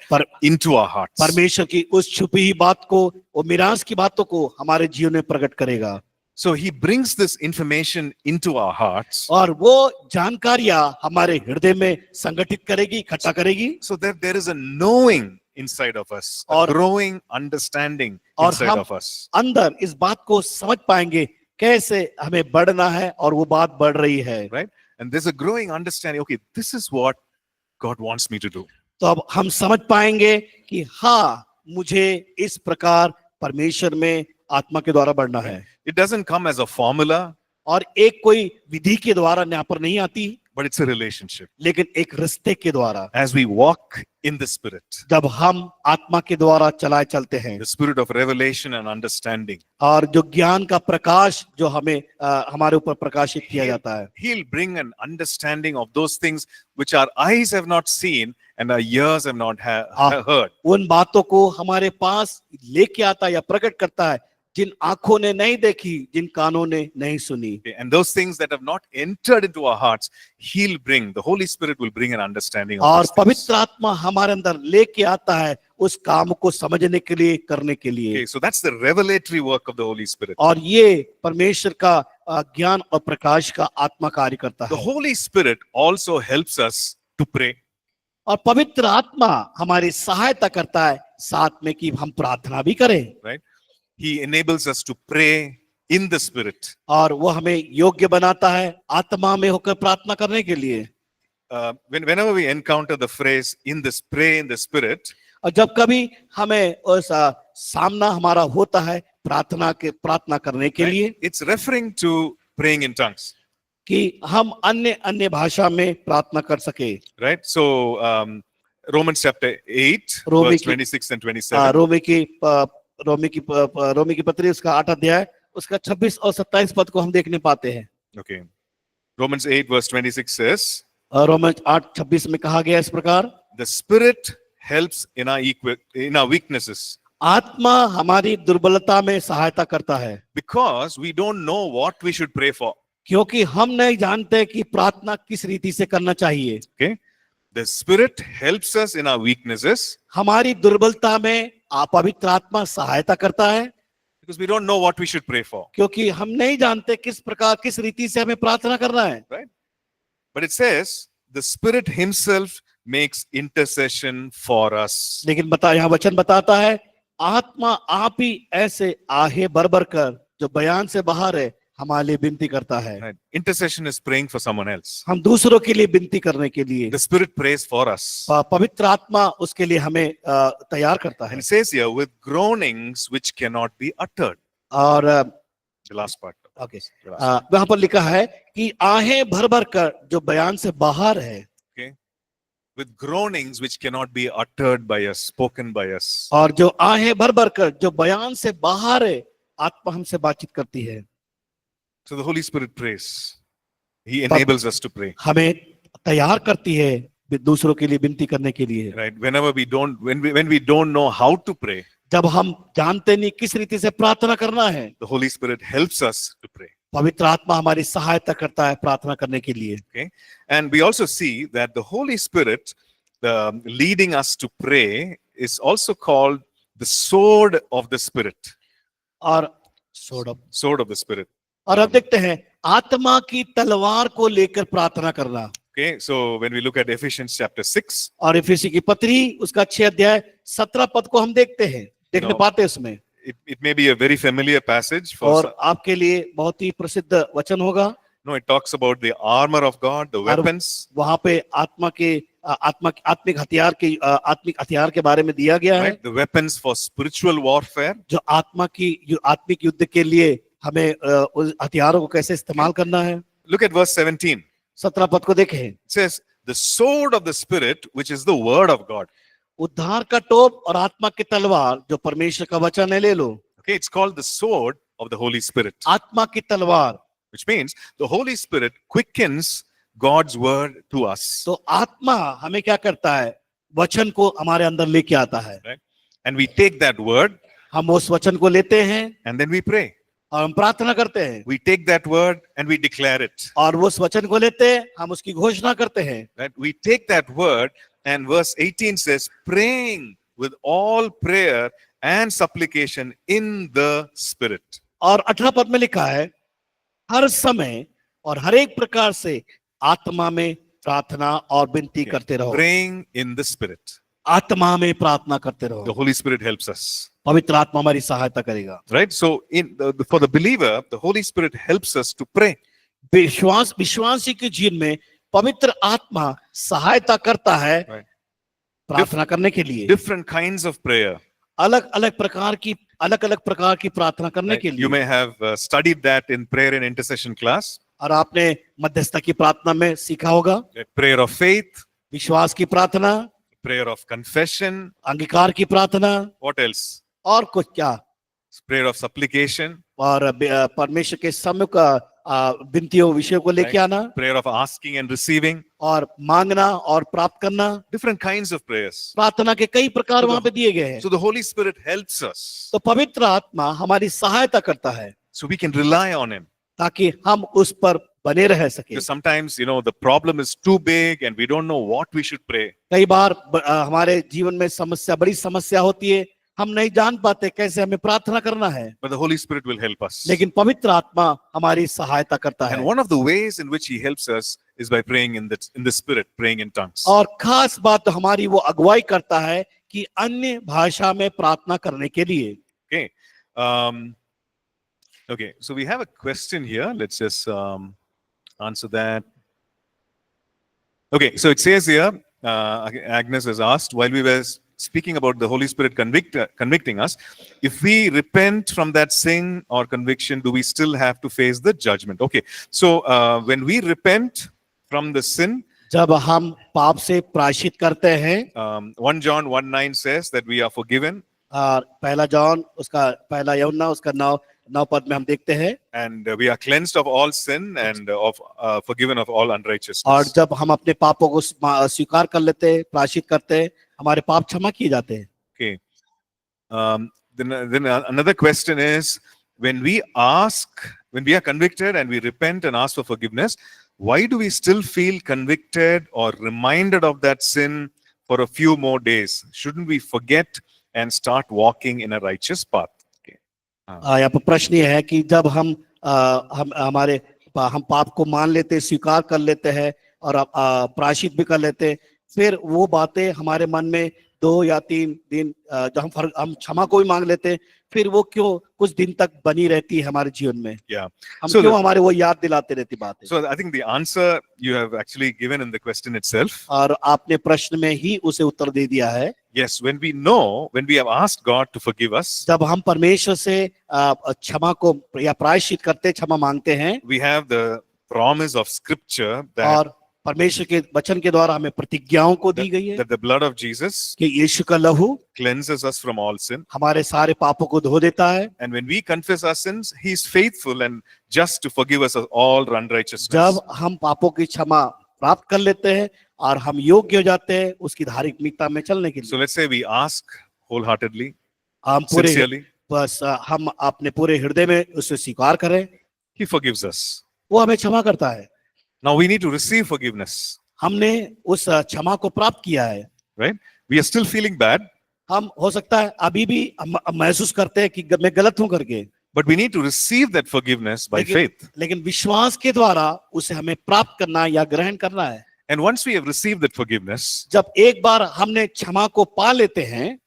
into our hearts. परमेश्वर की उस छुपी हुई बात को और मिराज की बातों को हमारे जीवन में प्रकट करेगा। So he brings this information into our hearts, और वो जानकारियां हमारे हृदय में संगठित करेगी, इकट्ठा करेगी, so that there is a knowing inside of us, a और- growing understanding और inside हम of us. अंदर इस बात को समझ पाएंगे कैसे हमें बढ़ना है, और वो बात बढ़ रही है। Right? And there's a growing understanding, okay, this is what God wants me to do. तो अब हम समझ पाएंगे कि हाँ, मुझे इस प्रकार परमेश्वर में आत्मा के द्वारा बढ़ना है। It doesn't come as a formula, और एक कोई विधि के द्वारा यहाँ पर नहीं आती, but it's a relationship. लेकिन एक रिश्ते के द्वारा, As we walk in the Spirit, जब हम आत्मा के द्वारा चलाए चलते हैं, the Spirit of revelation and understanding, और जो ज्ञान का प्रकाश जो हमें हमारे ऊपर प्रकाशित किया जाता है, He'll bring an understanding of those things which our eyes have not seen and our ears have not heard. उन बातों को हमारे पास लेके आता है या प्रकट करता है जिन आंखों ने नहीं देखी, जिन कानों ने नहीं सुनी। Okay, and those things that have not entered into our hearts, He'll bring, the Holy Spirit will bring an understanding of और those things. पवित्र आत्मा हमारे अंदर लेके आता है उस काम को समझने के लिए, करने के लिए। Okay, so that's the revelatory work of the Holy Spirit. और ये परमेश्वर का ज्ञान और प्रकाश का आत्मा कार्य करता The है। Holy Spirit also helps us to pray. और पवित्र आत्मा हमारी सहायता करता है साथ में कि हम प्रार्थना भी करें, Right? He enables us to pray in the Spirit. और वो हमें योग्य बनाता है आत्मा में होकर प्रार्थना करने के लिए। Whenever we encounter the phrase in this pray in the Spirit, और जब कभी हमें उस सामना हमारा होता है प्रार्थना करने के लिए, it's referring to praying in tongues. कि हम अन्य भाषा में प्रार्थना कर सके। Right? So Romans chapter 8, Roman verse की- 26 and 27. रोमी की पत्री उसका 8 अध्याय उसका 26 और 27 पद को हम देखने पाते हैं। Okay. Romans 8, verse 26 says, Roman 8:26 में कहा गया इस प्रकार, the Spirit helps in our weaknesses आत्मा हमारी दुर्बलता में सहायता करता है, because we don't know what we should pray for. क्योंकि हम नहीं जानते कि प्रार्थना किस रीति से करना चाहिए। Okay, the Spirit helps us in our weaknesses हमारी दुर्बलता में पवित्र आत्मा सहायता करता है, because we don't know what we should pray for, क्योंकि हम नहीं जानते किस प्रकार किस रीति से हमें प्रार्थना करना है। right? But it says the Spirit Himself makes intercession for us. लेकिन यहाँ वचन बताता है, आत्मा आप ही ऐसे आहे भर भर कर जो बयान से बाहर है हमारे लिए विनती करता है। Right? Intercession is praying for someone else. हम दूसरों के लिए विनती करने के लिए, The Spirit prays for us. पवित्र आत्मा उसके लिए हमें तैयार करता है। And it says here, with groanings which cannot be uttered. और The last part. Okay, The last. वहां पर लिखा है कि आहें भर भर कर जो बयान से बाहर है, Okay. With groanings which cannot be uttered by us, spoken by us. और जो आहें भर भर कर जो बयान से बाहर है, आत्मा हमसे बातचीत करती है। So the Holy Spirit prays. He enables us to pray. हमें तैयार करती है दूसरों के लिए विनती करने के लिए। Right? Whenever we don't, when we don't know how to pray, जब हम जानते नहीं किस रीति से प्रार्थना करना है, the Holy Spirit helps us to pray. पवित्र आत्मा हमारी सहायता करता है प्रार्थना करने के लिए। Okay. And we also see that the Holy Spirit leading us to pray is also called the sword of the Spirit. और Sword of the Spirit. और अब देखते हैं आत्मा की तलवार को लेकर प्रार्थना करना। Okay. So when we look at Ephesians chapter 6, और इफिसी की पत्री उसका 6 अध्याय 17 पद को हम देखते हैं, देखने No. पाते हैं उसमें। it may be a very familiar passage for और आपके लिए बहुत ही प्रसिद्ध वचन होगा। no, it talks about the armor of God, the weapons, वहां पे आत्मिक हथियार के बारे में दिया गया है, right? The weapons for spiritual warfare. जो आत्मिक युद्ध के लिए हमें उस हथियारों को कैसे इस्तेमाल करना है। Look at verse 17. 17 पद को देखें। It says, the sword of the Spirit, which is the word of God. उद्धार का टोप और आत्मा की तलवार जो परमेश्वर का वचन है, ले लो। Okay, it's called the sword of the Holy Spirit, आत्मा की तलवार, which means the Holy Spirit quickens God's word to us. तो आत्मा हमें क्या करता है, वचन को हमारे अंदर लेके आता है। Right? And we take that word हम उस वचन को लेते हैं and then we pray. और हम प्रार्थना करते हैं, We take that word and we declare it. और वो उस वचन को लेते हैं, हम उसकी घोषणा करते हैं। Right? We take that word, and verse 18 says, praying with all prayer and supplication in the Spirit. और 18 पद में लिखा है, हर समय और हर एक प्रकार से आत्मा में प्रार्थना और विनती करते रहो। Praying in the Spirit. आत्मा में प्रार्थना करते The रहो, Holy Spirit helps us. पवित्र आत्मा हमारी सहायता करेगा। Right? So for the believer, the Holy Spirit helps us to pray. विश्वासी के जीवन में पवित्र आत्मा सहायता करता है Right. प्रार्थना करने के लिए। Different kinds of prayer. अलग अलग प्रकार की प्रार्थना करने Right? के लिए। You may have studied that in prayer and intercession class. और आपने मध्यस्थता की प्रार्थना में सीखा होगा, Prayer of faith, विश्वास की प्रार्थना, prayer of confession. अंगीकार की प्रार्थना, What else? और कुछ क्या, Prayer of supplication. और परमेश्वर के सम्मुख विनतियों विषयों को लेके आना, Prayer of asking and receiving. और मांगना और प्राप्त करना। Different kinds of prayers. प्रार्थना के कई प्रकार वहां पे दिए गए हैं। So the Holy Spirit helps us. तो पवित्र आत्मा हमारी सहायता करता है So we can rely on Him. ताकि हम उस पर बने रह सके। Because sometimes, the problem is too big and we don't know what we should pray. कई बार हमारे जीवन में बड़ी समस्या होती है, हम नहीं जान पाते कैसे हमें प्रार्थना करना है, But the Holy Spirit will help us. लेकिन पवित्र आत्मा हमारी सहायता करता है। And one of the ways in which He helps us is by praying in the Spirit, praying in tongues. और खास बात तो हमारी वो अगुवाई करता है कि अन्य भाषा में प्रार्थना करने के लिए। Okay. Okay, so we have a question here. Let's just answer that. Okay, so it says here, Agnes has asked, while we were speaking about the Holy Spirit convicting us, if we repent from that sin or conviction, do we still have to face the judgment? Okay, so when we repent from the sin, जब हम पाप से प्रायश्चित करते हैं, 1 John 1:9 says that we are forgiven. और पहला यूहन्ना उसका 9 पद में हम देखते हैं, And we are cleansed of all sin and forgiven of all unrighteousness. और जब हम अपने पापों को स्वीकार कर लेते हैं, प्रायश्चित करते हैं, हमारे पाप क्षमा किए जाते हैं। Okay. Then another question is, when we when we are convicted and we repent and ask for forgiveness, why do we still feel convicted or reminded of that sin for a few more days? Shouldn't we forget and start walking in a righteous path? Okay. यहाँ पर प्रश्न ये है कि जब हम हम पाप को मान लेते, स्वीकार कर लेते हैं और प्रायश्चित भी कर लेते, फिर वो बातें हमारे मन में 2 या 3 दिन जब हम क्षमा को भी मांग लेते, फिर वो क्यों कुछ दिन तक बनी रहती है हमारे जीवन में? Yeah. हम So क्यों हमारे वो याद दिलाते रहती बातें? So I think the answer you have actually given in the question itself. और आपने प्रश्न में ही उसे उत्तर दे दिया है। Yes, when we have asked God to forgive us, जब हम परमेश्वर से क्षमा को या प्रायश्चित करते, क्षमा मांगते हैं, we have the promise of Scripture that और परमेश्वर के वचन के द्वारा हमें प्रतिज्ञाओं को दी गई है the blood of Jesus कि यीशु का लहू cleanses us from all sin. हमारे सारे पापों को धो देता है। And when we confess our sins, He is faithful and just to forgive us of all unrighteousness. जब हम पापों की क्षमा प्राप्त कर लेते हैं और हम योग्य हो जाते हैं उसकी धार्मिकता में चलने के So लिए, let's say we ask wholeheartedly, हम पूरे sincerely, बस हम अपने पूरे हृदय में उसे स्वीकार करें, He forgives us. वो हमें क्षमा करता है। Now we need to receive forgiveness, हमने उस क्षमा को प्राप्त किया है। right? We are still feeling bad, हम हो सकता है अभी भी हम महसूस करते हैं कि मैं गलत हूं करके, but we need to receive that forgiveness by faith. लेकिन विश्वास के द्वारा उसे हमें प्राप्त करना या ग्रहण करना है। And once we have received that forgiveness, जब एक बार हमने क्षमा को पा लेते हैं,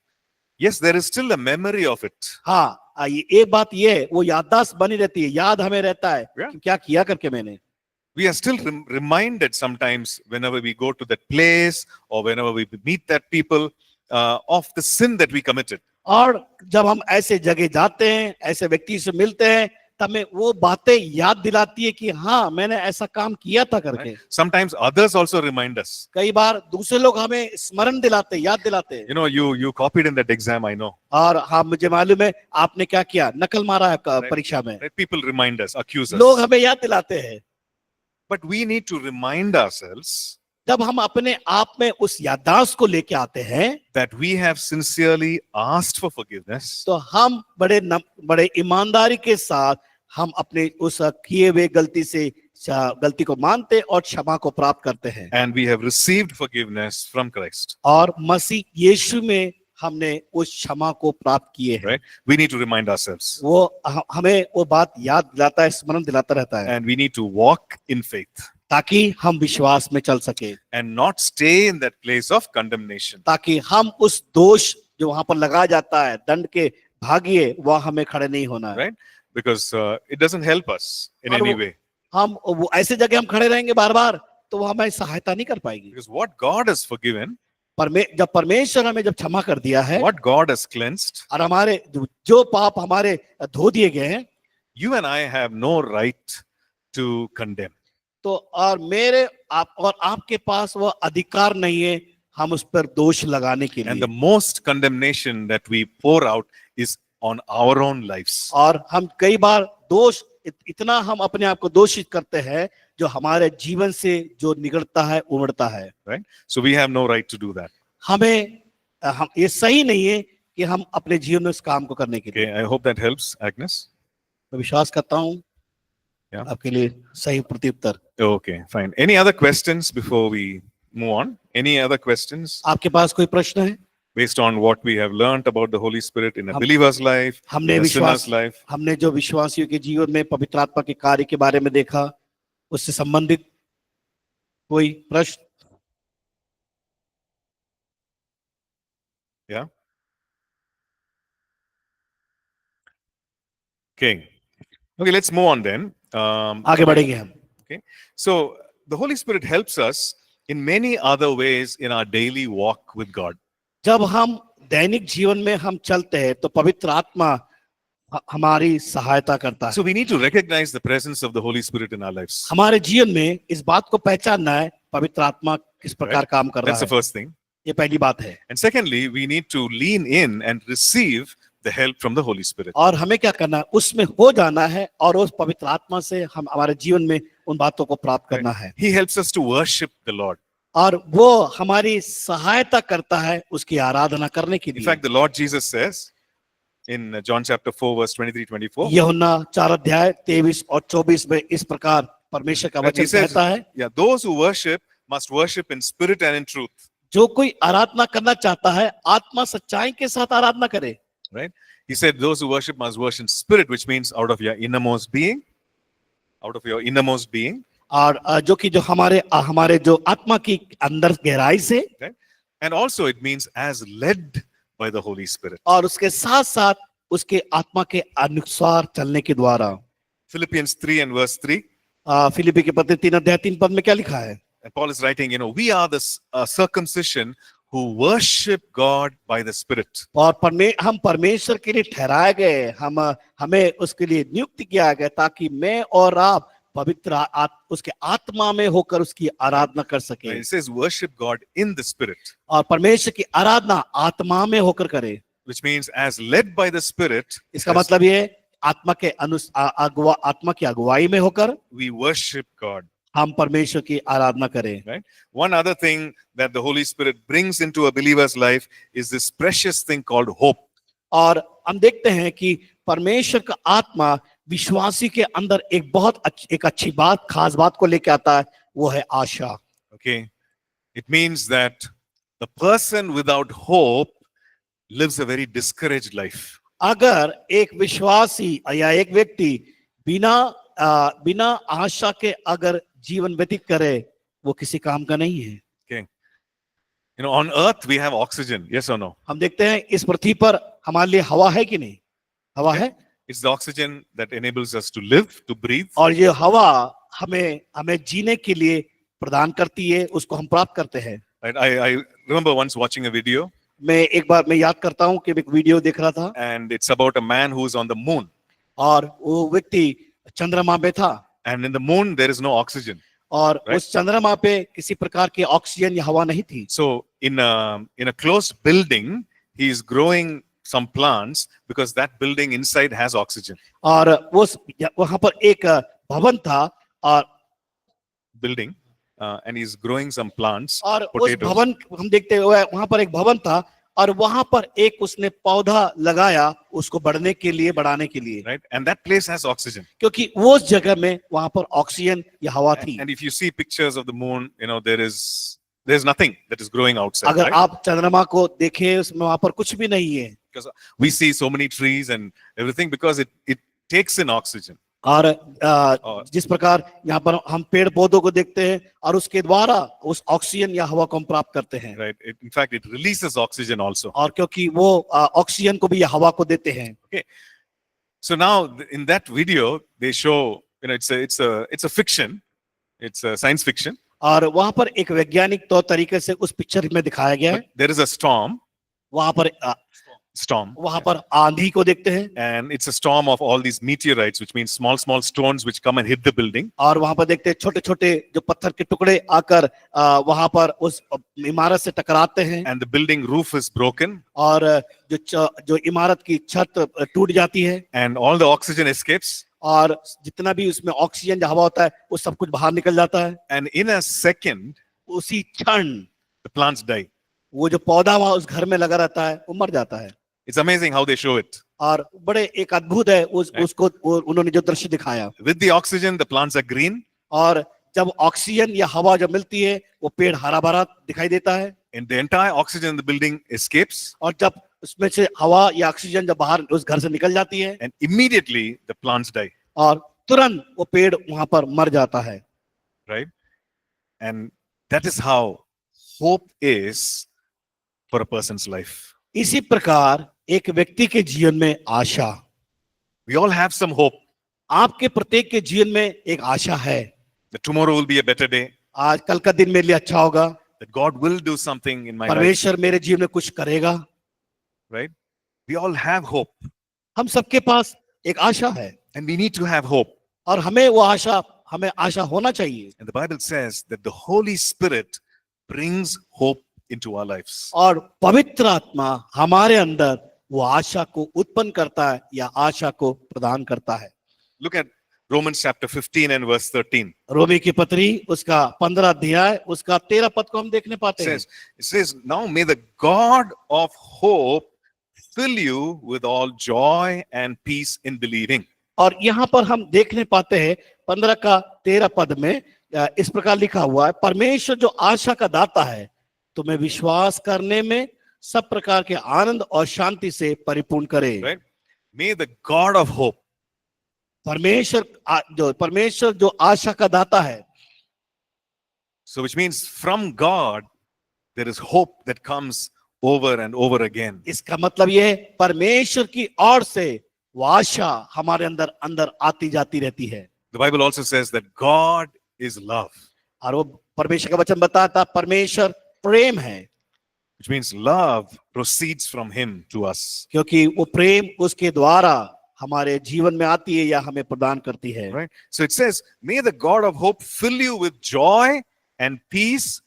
yes, there is still a memory of it. हाँ, ये एक बात ये है, वो याददाश्त बनी रहती है, याद हमें रहता है Yeah. कि क्या किया करके मैंने। We are still reminded sometimes whenever we go to that place or whenever we meet that people of the sin that we committed. और जब हम ऐसे जगह जाते हैं, ऐसे व्यक्ति से मिलते हैं, तब हमें वो बातें याद दिलाती है कि हाँ, मैंने ऐसा काम किया था करके। Sometimes others also remind us. कई बार दूसरे लोग हमें स्मरण दिलाते, याद दिलाते। You know, you copied in that exam, I know. और हाँ, मुझे मालूम है आपने क्या किया, नकल मारा है परीक्षा में। Right? People remind us, accuse लोग us. हमें याद दिलाते हैं। But we need to remind ourselves जब हम अपने आप में उस याददाश्त को लेके आते हैं, that we have sincerely asked for forgiveness, तो हम बड़े ईमानदारी के साथ हम अपने उस किए हुए गलती को मानते और क्षमा को प्राप्त करते हैं, and we have received forgiveness from Christ. और मसीह यीशु में हमने उस क्षमा को प्राप्त किए हैं। Right? We need to remind ourselves, वो हमें वो बात याद दिलाता है, स्मरण दिलाता रहता है, and we need to walk in faith ताकि हम विश्वास में चल सके, and not stay in that place of condemnation. ताकि हम उस दोष जो वहां पर लगाया जाता है, दंड के भागिए, वह हमें खड़े नहीं होना है। Right? Because it doesn't help us in और any वो- way. हम वो ऐसे जगह हम खड़े रहेंगे बार बार, तो वो हमें सहायता नहीं कर पाएगी। Because what God has forgiven, जब परमेश्वर हमें जब क्षमा कर दिया है what God has cleansed, और हमारे जो पाप हमारे धो दिए गए हैं, you and I have no right to condemn. तो और मेरे आप और आपके पास वो अधिकार नहीं है हम उस पर दोष लगाने के And the लिए। most condemnation that we pour out is on our own lives. और हम कई बार दोष इतना हम अपने आप को दोषित करते हैं जो हमारे जीवन से जो निकलता है, उमड़ता है। Right? So we have no right to do that. हम ये सही नहीं है कि हम अपने जीवन में उस काम को करने के लिए। Okay, I hope that helps, Agnes. मैं विश्वास करता हूँ Yeah. आपके लिए सही प्रत्युत्तर। Okay, fine. Any other questions before we move on? Any other questions आपके पास कोई प्रश्न है? based on what we have learned about the Holy Spirit in a हम- believer's life, हमने in a विश्वास sinner's life? हमने जो विश्वासियों के जीवन में पवित्र आत्मा के कार्य के बारे में देखा, उससे संबंधित कोई प्रश्न? Okay. Okay, let's move on then. आगे बढ़ेंगे हम। So the Holy Spirit helps us in many other ways in our daily walk with God. जब हम दैनिक जीवन में हम चलते हैं तो पवित्र आत्मा हमारी सहायता करता है। So we need to recognize the presence of the Holy Spirit in our lives. हमारे जीवन में इस बात को पहचानना है पवित्र आत्मा किस प्रकार काम कर रहा That's the है। first thing. ये पहली बात है। And secondly, we need to lean in and receive the help from the Holy Spirit. और हमें क्या करना है, उसमें हो जाना है और उस पवित्र आत्मा से हम हमारे जीवन में उन बातों को प्राप्त करना है। He helps us to worship the Lord. और वो हमारी सहायता करता है उसकी आराधना करने के In लिए। fact, the Lord Jesus says in John chapter 4, verse 23-24. यूहन्ना 4 अध्याय 23 और 24 में इस प्रकार परमेश्वर का Right? He वचन says, कहता है, yeah, those who worship must worship in spirit and in truth. जो कोई आराधना करना चाहता है आत्मा सच्चाई के साथ आराधना करे. Right? He said, those who worship must worship in spirit, which means out of your innermost being. Out of your innermost being. और जो कि जो हमारे जो आत्मा की अंदर गहराई से, Right? And also it means as led by the Holy Spirit. और उसके साथ साथ उसके आत्मा के अनुसार चलने के द्वारा. Philippians 3 and verse 3. फिलिप्पी के पत्र 3 अध्याय 3 पद में क्या लिखा है? And Paul is writing, we are the circumcision who worship God by the Spirit. और हम परमेश्वर के लिए ठहराए गए, हमें उसके लिए नियुक्त किया गया ताकि मैं और आप पवित्र उसके आत्मा में होकर उसकी आराधना कर सके. It says worship God in the Spirit. और परमेश्वर की आराधना आत्मा में होकर करे. Which means as led by the Spirit. इसका मतलब ये आत्मा के आत्मा की अगुवाई में होकर we worship God. हम परमेश्वर की आराधना करें. Right? One other thing that the Holy Spirit brings into a believer's life is this precious thing called hope. और हम देखते हैं कि परमेश्वर का आत्मा विश्वासी के अंदर एक अच्छी बात, खास बात को लेके आता है, वो है आशा. Okay, it means that the person without hope lives a very discouraged life. अगर एक विश्वासी या एक व्यक्ति बिना आशा के अगर जीवन व्यतीत करे, वो किसी काम का नहीं है. Okay, on earth we have oxygen, yes or no? हम देखते हैं इस पृथ्वी पर हमारे लिए हवा है कि नहीं? हवा है. It's the oxygen that enables us to live, to breathe. और ये हवा हमें जीने के लिए प्रदान करती है, उसको हम प्राप्त करते हैं. Right? I remember once watching a video. मैं याद करता हूँ कि एक वीडियो देख रहा था. And it's about a man who is on the moon. और वो व्यक्ति चंद्रमा पे था. And in the moon there is no oxygen. और Right? उस चंद्रमा पे किसी प्रकार की ऑक्सीजन या हवा नहीं थी. So in a closed building, he is growing some plants because that building inside has oxygen. और वहां पर एक भवन था और Building, and he's growing some plants. और उस potatoes. भवन हम देखते हुए वहां पर एक भवन था और वहां पर एक उसने पौधा लगाया उसको बढ़ने के लिए, बढ़ाने के लिए. Right? And that place has oxygen. क्योंकि वो उस जगह में वहां पर ऑक्सीजन या हवा थी. And if you see pictures of the moon, there's nothing that is growing outside. अगर Right? आप चंद्रमा को देखें उसमें वहां पर कुछ भी नहीं है. Because we see so many trees and everything because it takes in oxygen. और जिस प्रकार यहाँ पर हम पेड़ पौधों को देखते हैं और उसके द्वारा उस ऑक्सीजन या हवा को हम प्राप्त करते हैं. Right? In fact, it releases oxygen also. और क्योंकि वो ऑक्सीजन को भी या हवा को देते हैं. Okay. So now in that video they show, it's a fiction, it's a science fiction. और वहां पर एक वैज्ञानिक तौर तरीके से उस पिक्चर में दिखाया गया है. But there is a storm. वहां पर आंधी को देखते हैं. And it's a storm of all these meteorites, which means small stones which come and hit the building. और वहां पर देखते हैं छोटे छोटे जो पत्थर के टुकड़े आकर वहां पर उस इमारत से टकराते हैं. And the building roof is broken. और जो इमारत की छत टूट जाती है. And all the oxygen escapes. और जितना भी उसमें ऑक्सीजन हवा होता है वो सब कुछ बाहर निकल जाता है. And in a second, उसी क्षण the plants die. वो जो पौधा वहां उस घर में लगा रहता है वो मर जाता है. It's amazing how they show it. और बड़े एक अद्भुत है उसको उन्होंने जो दृश्य दिखाया. With the oxygen, the plants are green. और जब ऑक्सीजन या हवा जब मिलती है वो पेड़ हरा भरा दिखाई देता है. And the entire oxygen in the building escapes. और जब उसमें से हवा या ऑक्सीजन जब बाहर उस घर से निकल जाती है. And immediately the plants die. और तुरंत वो पेड़ वहां पर मर जाता है. Right? And that is how hope is for a person's life. इसी प्रकार एक व्यक्ति के जीवन में आशा. We all have some hope आपके प्रत्येक के जीवन में एक आशा है. that tomorrow will be a better day. आज कल का दिन मेरे लिए अच्छा होगा. That God will do something in my life. परमेश्वर मेरे जीवन में कुछ करेगा. Right? We all have hope. हम सबके पास एक आशा है. And we need to have hope. और हमें आशा होना चाहिए. And the Bible says that the Holy Spirit brings hope into our lives. और पवित्र आत्मा हमारे अंदर वो आशा को उत्पन्न करता है या आशा को प्रदान करता है. Look at Romans chapter 15 and verse 13. रोमी की पत्री उसका 15 अध्याय उसका 13 पद को हम देखने पाते हैं. It says, now may the God of hope fill you with all joy and peace in believing. और यहाँ पर हम देखने पाते हैं 15 का 13 पद में इस प्रकार लिखा हुआ है, परमेश्वर जो आशा का दाता है तुम्हें विश्वास करने में सब प्रकार के आनंद और शांति से परिपूर्ण करे। Right? May the God of hope, परमेश्वर जो आशा का दाता है, so which means from God there is hope that comes over and over again. इसका मतलब यह है परमेश्वर की ओर से वो आशा हमारे अंदर अंदर आती जाती रहती है। The Bible also says that God is love, और वो परमेश्वर का वचन बताता परमेश्वर प्रेम है, which means love proceeds from him to us. क्योंकि वो प्रेम उसके द्वारा हमारे जीवन में आती है या हमें प्रदान करती है। Right? So it says, may the God of hope fill you with joy and peace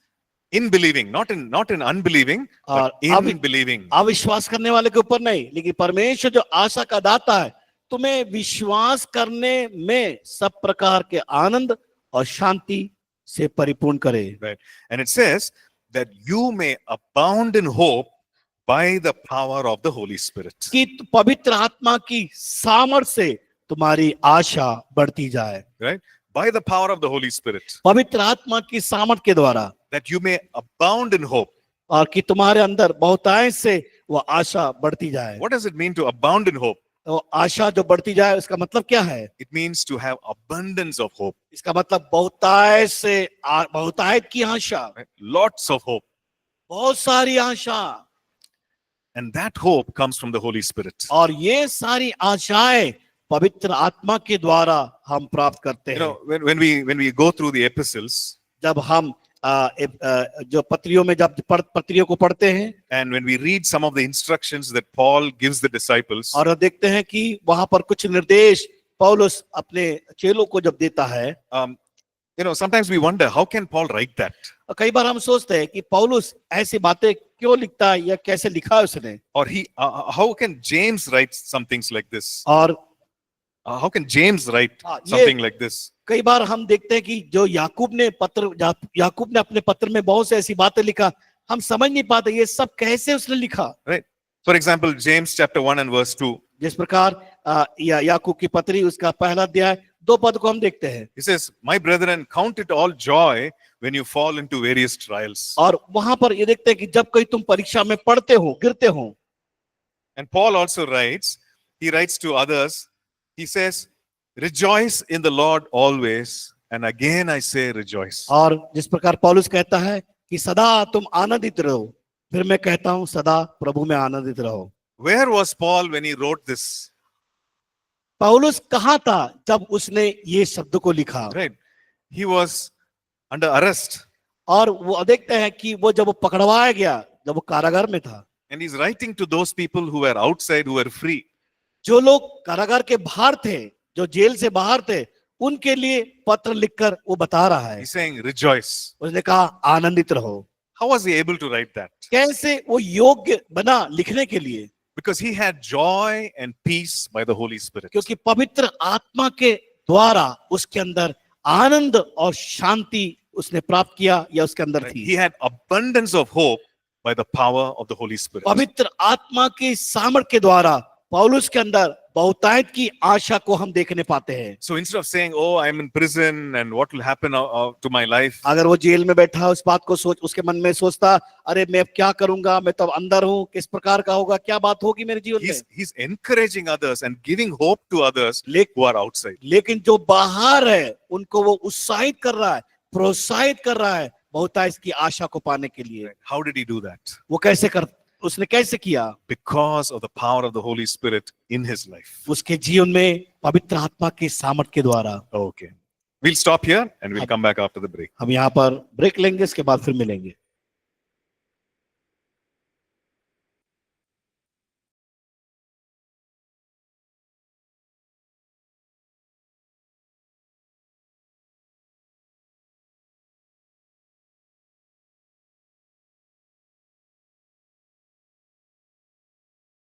in believing, not in unbelieving, but in believing. अविश्वास करने वाले के ऊपर नहीं, लेकिन परमेश्वर जो आशा का दाता है तुम्हें विश्वास करने में सब प्रकार के आनंद और शांति से परिपूर्ण करे। Right? And it says that you may abound in hope by the power of the Holy Spirit. कि पवित्र आत्मा की सामर्थ से तुम्हारी आशा बढ़ती जाए। Right? By the power of the Holy Spirit, पवित्र आत्मा की सामर्थ के द्वारा, that you may abound in hope. और कि तुम्हारे अंदर बहुतायत से वो आशा बढ़ती जाए। What does it mean to abound in hope? तो आशा जो बढ़ती जाए उसका मतलब क्या है? It means to have abundance of hope. इसका मतलब बहुतायत से बहुतायत की आशा, Right? Lots of hope. बहुत सारी आशा, And that hope comes from the Holy Spirit. और ये सारी आशाएं पवित्र आत्मा के द्वारा हम प्राप्त करते You हैं। know, when we go through the epistles, जब हम जो पत्रियों में जब पत्रियों को पढ़ते हैं, and when we read some of the instructions that Paul gives the disciples, और देखते हैं कि वहां पर कुछ निर्देश पौलुस अपने चेलों को जब देता है, you know, sometimes we wonder, how can Paul write that? कई बार हम सोचते हैं कि पौलुस ऐसी बातें क्यों लिखता है या कैसे लिखा है उसने, Or how can James write some things like this? और How can James write ये- something like this? कई बार हम देखते हैं कि जो याकूब ने अपने पत्र में बहुत से ऐसी बातें लिखा, हम समझ नहीं पाते ये सब कैसे उसने लिखा। Right? For example, James chapter 1 and verse 2. जिस प्रकार याकूब की पत्री उसका पहला अध्याय 2 पद को हम देखते हैं, He says, "My brethren, count it all joy when you fall into various trials." और वहां पर ये देखते हैं कि जब कहीं तुम परीक्षा में पढ़ते हो, गिरते हो। And Paul also writes, he writes to others, he says, "Rejoice in the Lord always, and again I say rejoice." और जिस प्रकार पौलुस कहता है कि सदा तुम आनंदित रहो, फिर मैं कहता हूं सदा प्रभु में आनंदित रहो। Where was Paul when he wrote this? पौलुस कहाँ था जब उसने ये शब्द को लिखा? Right? He was under arrest, और वो देखते हैं कि वो जब वो पकड़वाया गया, जब वो कारागार में था, and he's writing to those people who were outside, who were free. जो लोग कारागार के बाहर थे, जो जेल से बाहर थे, उनके लिए पत्र लिखकर वो बता रहा है। He's saying, "Rejoice." उसने कहा आनंदित रहो। How was he able to write that? कैसे वो योग्य बना लिखने के लिए? Because he had joy and peace by the Holy Spirit. क्योंकि पवित्र आत्मा के द्वारा उसके अंदर आनंद और शांति उसने प्राप्त किया या उसके अंदर Right? थी। He had abundance of hope by the power of the Holy Spirit. पवित्र आत्मा की सामर्थ के द्वारा पौलुस के अंदर बहुतायत की आशा को हम देखने पाते हैं। So instead of saying, "Oh, I'm in prison and what will happen to my life," अगर वो जेल में बैठा उस बात को उसके मन में सोचता, अरे मैं अब क्या करूंगा, मैं तो अंदर हूँ, किस प्रकार का होगा, क्या बात होगी मेरे जीवन में। he's encouraging others and giving hope to others who are outside. लेकिन जो बाहर है उनको वो उत्साहित कर रहा है, प्रोत्साहित कर रहा है बहुतायत की आशा को पाने के लिए। How did he do that? वो उसने कैसे किया? Because of the power of the Holy Spirit in his life. उसके जीवन में पवित्र आत्मा के सामर्थ के द्वारा। Okay. We'll stop here and we'll come back after the break. हम यहाँ पर ब्रेक लेंगे, इसके बाद फिर मिलेंगे।